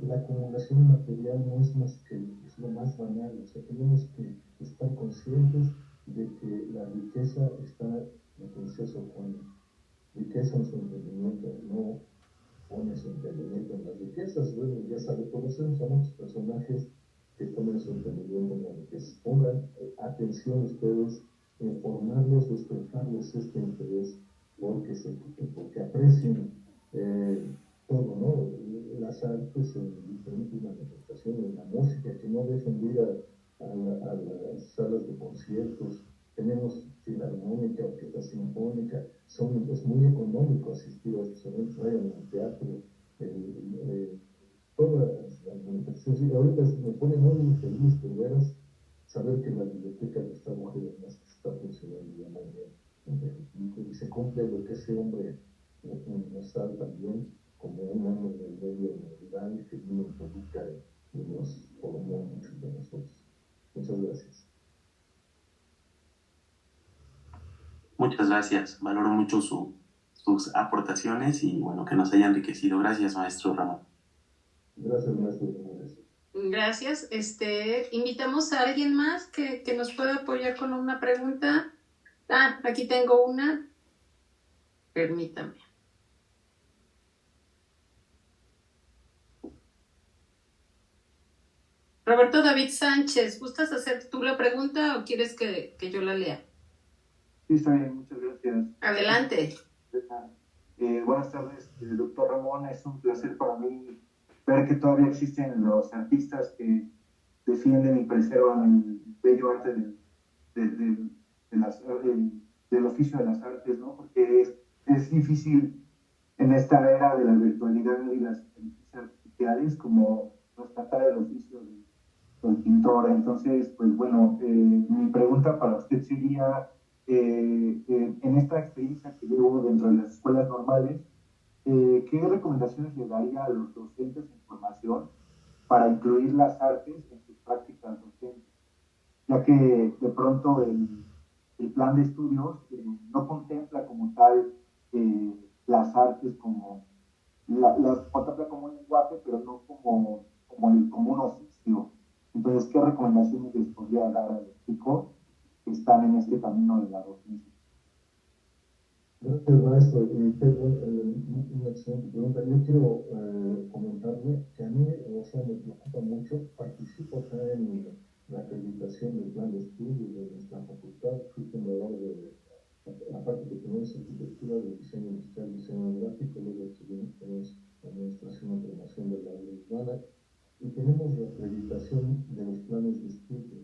la acumulación material no es más que es lo más banal, o sea, tenemos que estar conscientes de que la riqueza está, lo que decía Sofía, riqueza en su entendimiento, no pone su entendimiento en las riquezas. Bueno, ya sabe, conocemos a muchos personajes que ponen su entendimiento en las riquezas. Pongan atención ustedes en formarlos, despertarles este interés, porque aprecien todo, ¿no? Las artes en diferentes manifestaciones, la música, que no dejen de ir a las salas de conciertos. Tenemos filarmónica, orquesta sinfónica, es muy económico asistir a estos eventos, vayan al teatro, todas las manifestaciones. Y ahorita me pone muy feliz de veras saber que la biblioteca de Gustavo G. Bernal está funcionando ya muy bien. Y se cumple lo que ese hombre nos da también como un hombre del medio rural que vino en Toluca y nos formó muchos de nosotros. Muchas gracias. Muchas gracias. Valoro mucho sus aportaciones y bueno, que nos haya enriquecido. Gracias, maestro Ramón. Gracias, maestro. Gracias. Invitamos a alguien más que nos pueda apoyar con una pregunta. Aquí tengo una. Permítame. Roberto David Sánchez, ¿gustas hacer tú la pregunta o quieres que yo la lea? Sí, está bien, muchas gracias. Adelante. Buenas tardes, doctor Ramón. Es un placer para mí ver que todavía existen los artistas que defienden y preservan el bello arte del oficio de las artes, ¿no? Porque es difícil en esta era de la virtualidad y las inteligencias artificiales como rescatar el oficio del pintor. Entonces, pues bueno, mi pregunta para usted sería, en esta experiencia que llevo dentro de las escuelas normales, ¿qué recomendaciones le daría a los docentes en formación para incluir las artes en sus prácticas docentes? Ya que de pronto el plan de estudios no contempla como tal las artes como, las contempla como un lenguaje, pero no como un oficio. Entonces, ¿qué recomendaciones les podría dar a los chicos que están en este camino de la docencia? Gracias, maestro. Y tengo una excelente pregunta. Yo quiero comentarle que a mí, o sea, me preocupa mucho, participo acá en la acreditación del plan de estudios de nuestra facultad. Fui fundador de, aparte que tenemos arquitectura, de diseño industrial, diseño gráfico, luego tenemos administración y promoción de la área urbana, y tenemos la acreditación de los planes de estudio.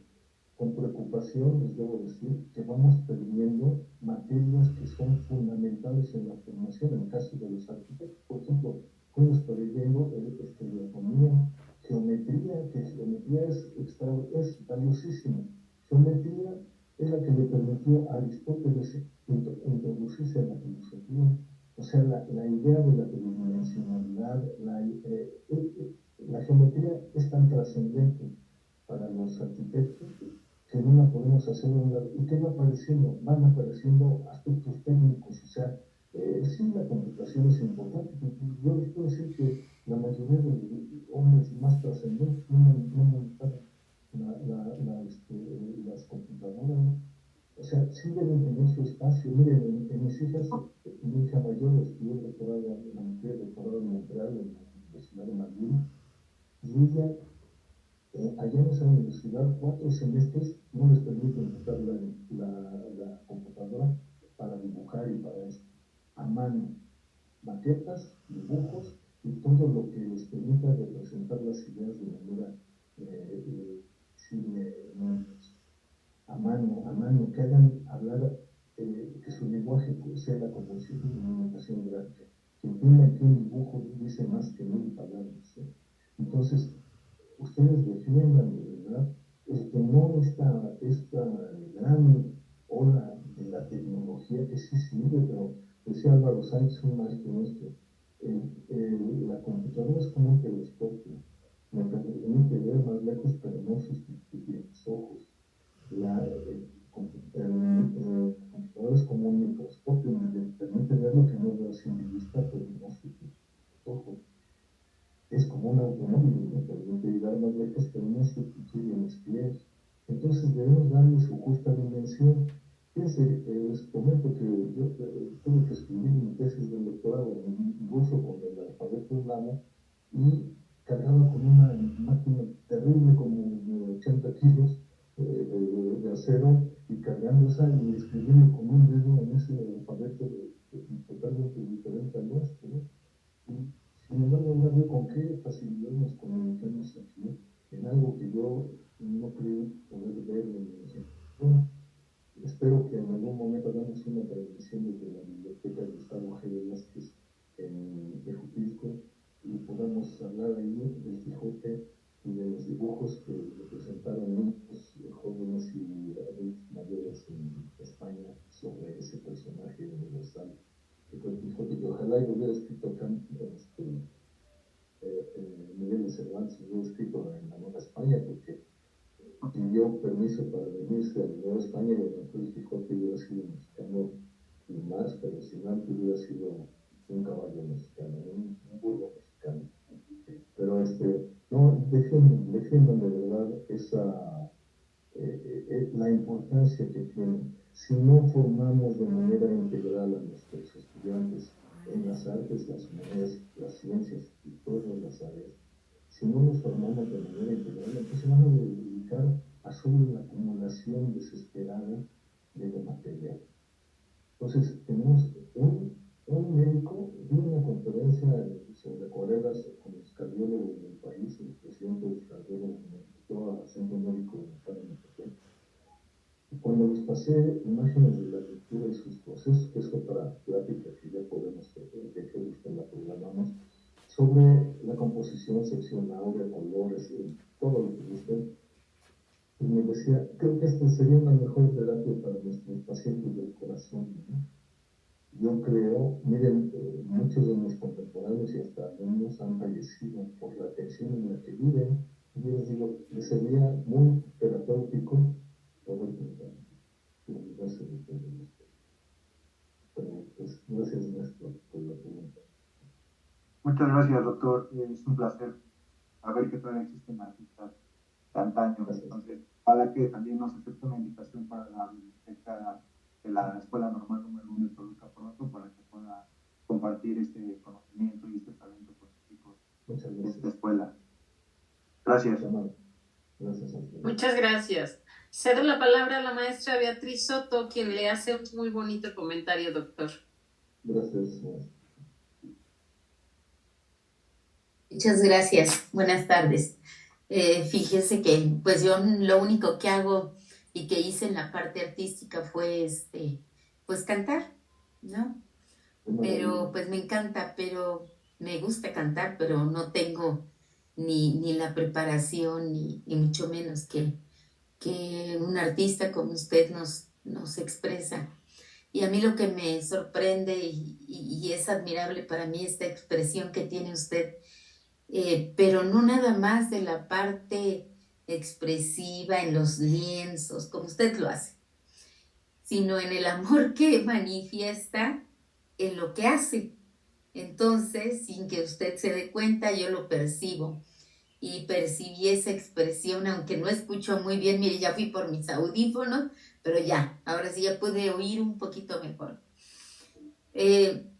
Con preocupación les debo decir que vamos perdiendo materias que son fundamentales en la formación, en el caso de los arquitectos. Por ejemplo, estamos perdiendo estereotomía, geometría, que geometría es valiosísima. Geometría es la que le permitió a Aristóteles introducirse en la filosofía. O sea, la idea de la tridimensionalidad, la geometría es tan trascendente para los arquitectos que no la podemos hacer a un lado. ¿Y qué va apareciendo? Van apareciendo aspectos técnicos, o sea, sí, la computación es importante, pero yo les puedo decir que la mayoría de los hombres más trascendentes no manejaron las computadoras. O sea, sí deben tener su espacio. Miren, en mis hijas, mi hija mayor estudió doctorado, la mujer doctorado en Montreal, en la Universidad de Madrid, y ella allá en esa universidad 4 semestres no les permiten usar la computadora para dibujar y para esto. A mano, maquetas, dibujos y todo lo que les permita representar las ideas de manera a mano, que hagan hablar, que su lenguaje sea la composición y comunicación gráfica. Que entiendan que un dibujo dice más que 1000 palabras. Entonces, ustedes defiendan de verdad no esta gran ola de la tecnología que sí sirve, pero decía Álvaro Sánchez, un maestro nuestro, la computadora es como un telescopio, me permite ver más lejos, pero no sustituye los ojos. El computador es como un microscopio, me permite ver lo que no veo sin mi vista, pero no sustituye los ojos. Es como un automóvil, me permite llegar más lejos, pero no sustituye mis pies. Entonces debemos darle su justa dimensión. Fíjense, les comento que yo tuve que escribir mi tesis de doctorado en ruso con el alfabeto eslavo y cargaba con una máquina terrible como de 80 kilos de acero y cargando esa y escribiendo con un dedo en ese alfabeto totalmente diferente al nuestro, ¿no? Y sin embargo, con qué facilidad nos comunicamos aquí en algo que yo no creo poder ver en bueno, espero que en algún momento hagamos una transmisión desde la biblioteca de Gustavo G. Velázquez en Tejupisco y podamos hablar ahí del Quijote y de los dibujos que representaron niños, jóvenes y adultos mayores en España sobre ese personaje universal que fue el Quijote, que ojalá yo hubiera escrito acá Miguel de Cervantes, hubiera escrito en la Nueva España, porque pidió permiso para venirse a la Nueva España y a lo mejor el Quijote hubiera sido mexicano y más, pero si no hubiera sido un caballo mexicano, un burro mexicano. Pero no, defiendan de verdad la importancia que tiene. Si no formamos de manera integral a nuestros estudiantes en las artes, las humanidades, las ciencias y todas las áreas, si no nos formamos de manera integral, entonces se van a dedicar a solo la acumulación desesperada de lo material. Entonces, tenemos un médico, di una conferencia sobre colegas con los cardiólogos del país, el presidente de los cardiólogos me invitó al centro médico de Metepec. Y cuando les pasé imágenes de la lectura de sus procesos, que es otra plática que ya podemos, de que usted la programamos, sobre la composición, sección áurea, colores, todo lo que usted. Y me decía, creo que esta sería una mejor terapia para nuestros pacientes del corazón, ¿no? Yo creo, miren, muchos de mis contemporáneos y hasta alumnos han fallecido por la tensión en la que viven. Y yo les digo, les sería muy terapéutico poder pintar. Pero pues gracias, maestro, por la pregunta. Muchas gracias, doctor. Es un placer saber que todavía existen artistas de antaño. Entonces, para que también nos acepte una invitación para la biblioteca de la Escuela Normal número 1 de Toluca pronto, para que pueda compartir este conocimiento y este talento con los chicos de esta escuela. Gracias. Gracias a ustedes. Muchas gracias. gracias. Cedo la palabra a la maestra Beatriz Soto, quien le hace un muy bonito comentario, doctor. Gracias. Muchas gracias. Buenas tardes. Fíjese que pues yo lo único que hago y que hice en la parte artística fue pues cantar, ¿no? Pero pues me encanta, pero me gusta cantar, pero no tengo ni la preparación, ni mucho menos que un artista como usted nos expresa. Y a mí lo que me sorprende y es admirable para mí esta expresión que tiene usted, pero no nada más de la parte expresiva en los lienzos, como usted lo hace, sino en el amor que manifiesta en lo que hace. Entonces, sin que usted se dé cuenta, yo lo percibo. Y percibí esa expresión, aunque no escucho muy bien. Mire, ya fui por mis audífonos, pero ya, ahora sí ya pude oír un poquito mejor. El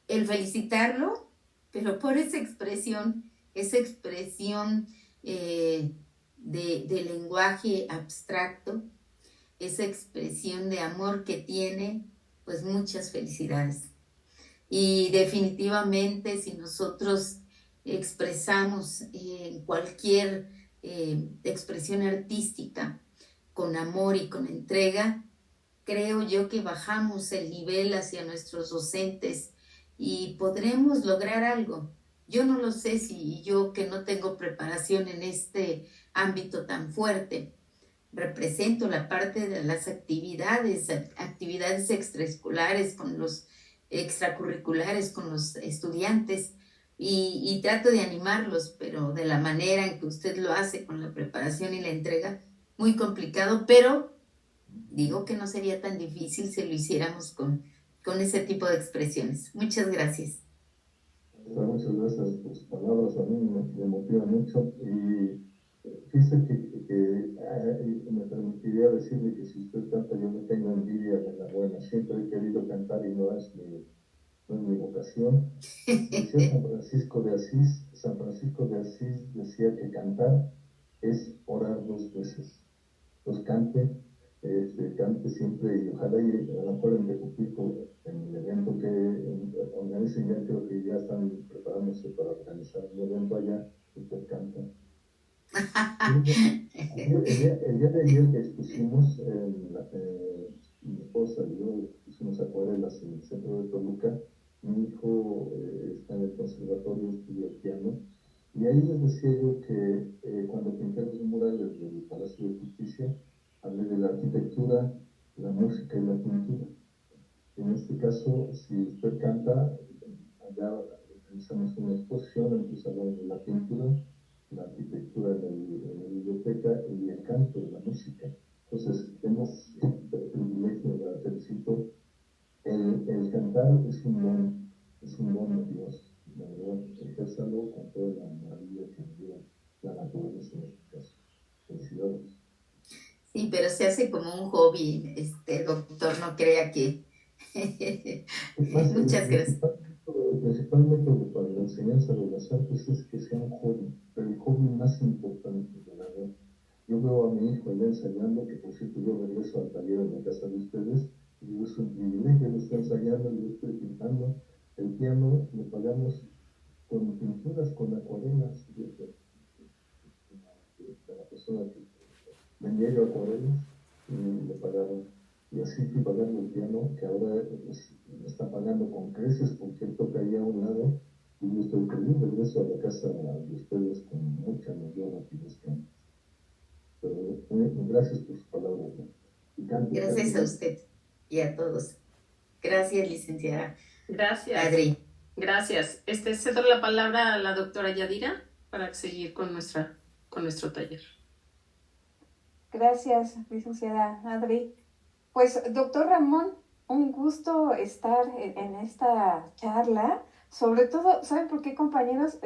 felicitarlo, pero por esa expresión de lenguaje abstracto, esa expresión de amor que tiene, pues muchas felicidades. Y definitivamente si nosotros expresamos cualquier expresión artística con amor y con entrega, creo yo que bajamos el nivel hacia nuestros docentes y podremos lograr algo. Yo no lo sé si yo, que no tengo preparación en este ámbito tan fuerte, represento la parte de las actividades extraescolares con los extracurriculares con los estudiantes y trato de animarlos, pero de la manera en que usted lo hace, con la preparación y la entrega, muy complicado, pero digo que no sería tan difícil si lo hiciéramos con ese tipo de expresiones. Muchas gracias. Muchas gracias por sus palabras, a mí me motiva mucho. Y fíjese me permitiría decirle que si usted canta, yo no tengo envidia de la buena. Siempre he querido cantar y no es mi vocación. Decía San Francisco de Asís decía que cantar es orar 2 veces. Pues cante siempre y ojalá y a lo mejor en Tejupilco, en el evento que organicen, ya creo que ya están preparándose para organizar un evento allá, usted canta. El día de ayer que expusimos, mi esposa y yo pusimos acuarelas en el centro de Toluca. Mi hijo está en el conservatorio, estudia piano, y ahí les decía yo que cuando pinté los murales del Palacio de Justicia, hablé de la arquitectura, la música y la pintura. En este caso, si usted canta, allá realizamos una exposición en tu salón de la pintura, la arquitectura en la biblioteca y el canto de la música. Entonces, tenemos el privilegio, la felicito. El cantar es un don de Dios, la verdad, ejérzalo con toda la maravilla que nos dio la naturaleza en este caso. Felicidades. Sí, pero se hace como un hobby, doctor, no crea que... Muchas gracias. Principalmente para la enseñanza de las artes es que sea un hobby, pero el hobby más importante de la verdad. Yo veo a mi hijo allá ensayando, que por cierto yo regreso al taller en la casa de ustedes, y es un privilegio, él está ensayando, yo estoy pintando. El piano lo pagamos con pinturas, con acuarelas, de la persona que vendía yo acuarelas, y le pagaron. Y así fui pagando el piano, que ahora me está pagando con creces, porque él toca ahí a un lado, y yo estoy feliz, regreso a la casa de ustedes con mucha mayor rapidez que antes. Pero gracias por sus palabras, ¿no? Gracias a usted y a todos. Gracias, licenciada. Gracias. Adri. Gracias. Cedo la palabra a la doctora Yadira para seguir con nuestro taller. Gracias, licenciada Adri. Pues, doctor Ramón, un gusto estar en esta charla. Sobre todo, ¿saben por qué, compañeros?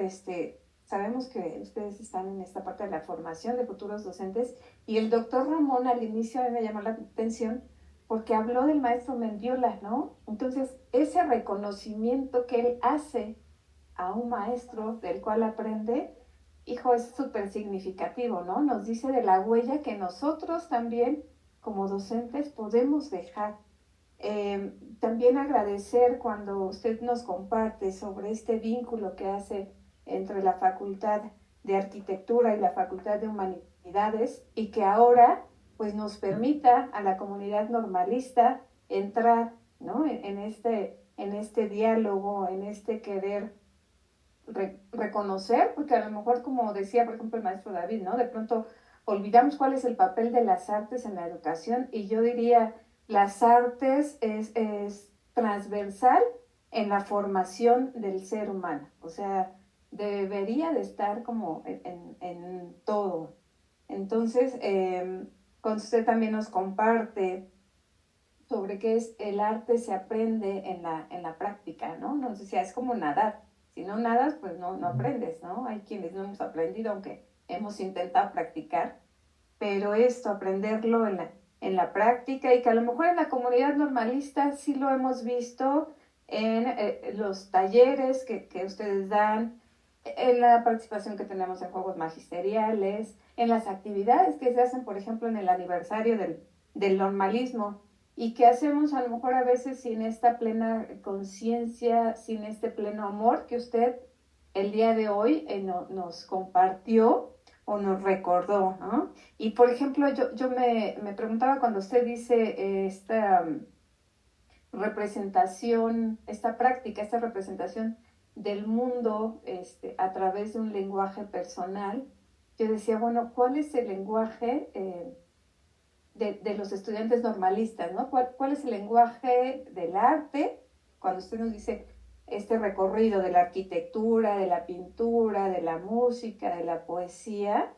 Sabemos que ustedes están en esta parte de la formación de futuros docentes, y el doctor Ramón al inicio a mí me llamó la atención porque habló del maestro Mendiola, ¿no? Entonces, ese reconocimiento que él hace a un maestro del cual aprende, hijo, es súper significativo, ¿no? Nos dice de la huella que nosotros también, como docentes, podemos dejar. También agradecer cuando usted nos comparte sobre este vínculo que hace entre la Facultad de Arquitectura y la Facultad de Humanidades y que ahora pues nos permita a la comunidad normalista entrar, ¿no? en este diálogo, en este querer reconocer, porque a lo mejor, como decía, por ejemplo, el maestro David, ¿no? De pronto olvidamos cuál es el papel de las artes en la educación y yo diría, las artes es transversal en la formación del ser humano, o sea, debería de estar como en todo. Entonces, cuando usted también nos comparte sobre qué es el arte, se aprende en la práctica, ¿no? Nos decía, es como nadar. Si no nadas, pues no aprendes, ¿no? Hay quienes no hemos aprendido, aunque hemos intentado practicar, pero esto, aprenderlo en la práctica y que a lo mejor en la comunidad normalista sí lo hemos visto en los talleres que ustedes dan, en la participación que tenemos en juegos magisteriales, en las actividades que se hacen, por ejemplo, en el aniversario del normalismo y que hacemos a lo mejor a veces sin esta plena conciencia, sin este pleno amor que usted el día de hoy nos compartió o nos recordó, ¿no? Y por ejemplo, yo me preguntaba cuando usted dice esta representación, esta práctica, esta representación del mundo a través de un lenguaje personal, yo decía, bueno, ¿cuál es el lenguaje de los estudiantes normalistas, ¿no? ¿Cuál es el lenguaje del arte? Cuando usted nos dice este recorrido de la arquitectura, de la pintura, de la música, de la poesía,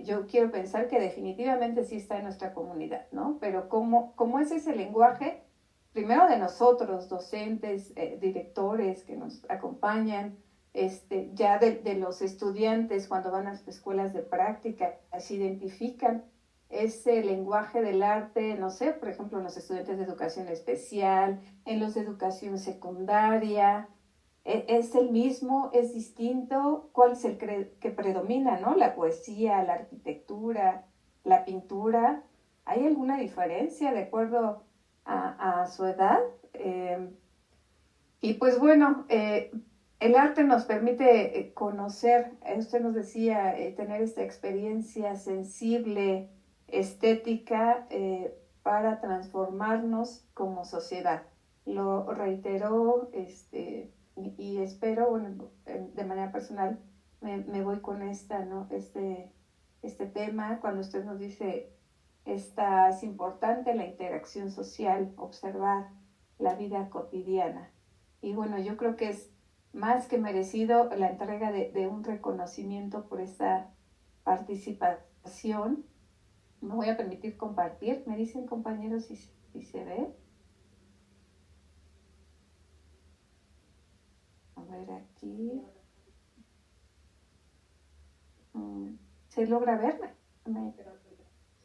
yo quiero pensar que definitivamente sí está en nuestra comunidad, ¿no? Pero ¿cómo es ese lenguaje? Primero de nosotros, docentes, directores que nos acompañan, ya de los estudiantes cuando van a las escuelas de práctica, se identifican ese lenguaje del arte, no sé, por ejemplo, en los estudiantes de educación especial, en los de educación secundaria, ¿es el mismo? ¿Es distinto? ¿Cuál es el que predomina, no? La poesía, la arquitectura, la pintura. ¿Hay alguna diferencia de acuerdo a su edad? Y pues bueno, el arte nos permite conocer, usted nos decía, tener esta experiencia sensible, estética, para transformarnos como sociedad. Lo reiteró, y espero, bueno, de manera personal, me voy con ¿no? Este tema, cuando usted nos dice, es importante la interacción social, observar la vida cotidiana. Y bueno, yo creo que es más que merecido la entrega de un reconocimiento por esta participación. Me voy a permitir compartir. Me dicen, compañeros, si se ve. A ver aquí. ¿Se logra verme?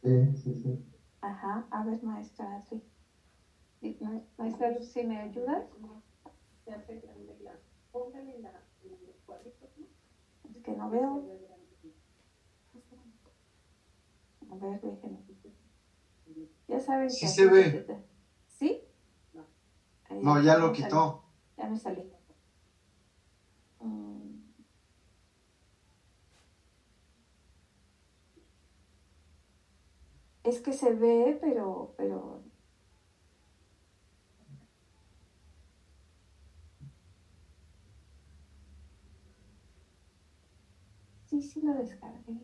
Sí. Ajá, a ver, maestra, sí. Maestra Luz, ¿sí me ayudas? Es que no veo. A ver, déjenme. Ya saben Sí que se ve. ¿Sí? No, ya lo quitó. Ya me salí. Es que se ve, pero sí lo descargué.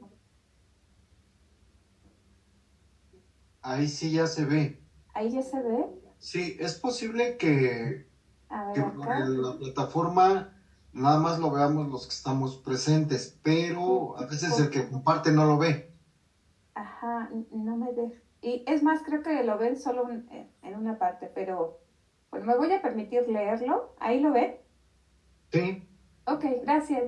Ahí sí ya se ve. Ahí ya se ve. Sí, es posible que A ver, por acá. la plataforma nada más lo veamos los que estamos presentes, pero a veces el que comparte no lo ve. Ajá, no me deja. Y es más, creo que lo ven solo en una parte, pero bueno, me voy a permitir leerlo. ¿Ahí lo ven? Sí. Ok, gracias,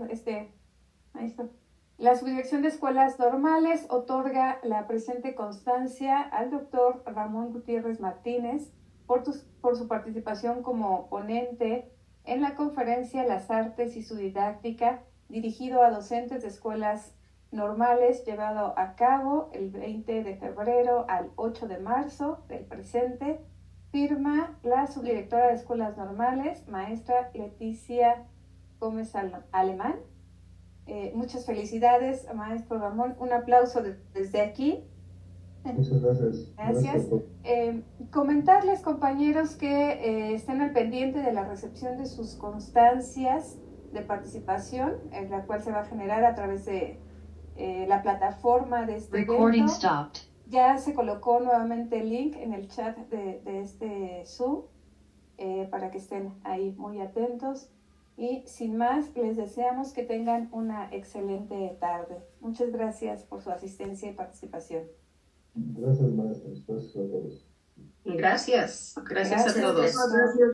maestro. La Subdirección de Escuelas Normales otorga la presente constancia al doctor Ramón Gutiérrez Martínez por su participación como ponente en la conferencia Las Artes y su Didáctica dirigido a docentes de escuelas normales, llevado a cabo el 20 de febrero al 8 de marzo del presente. Firma la subdirectora de escuelas normales, maestra Leticia Gómez Alemán. Muchas felicidades, maestro Ramón. Un aplauso desde aquí. Muchas gracias. Gracias. Comentarles, compañeros, que estén al pendiente de la recepción de sus constancias de participación, en la cual se va a generar a través de la plataforma de este evento. Ya se colocó nuevamente el link en el chat de este Zoom para que estén ahí muy atentos. Y sin más, les deseamos que tengan una excelente tarde. Muchas gracias por su asistencia y participación. Gracias, maestros. Gracias a todos. Gracias a todos. Gracias.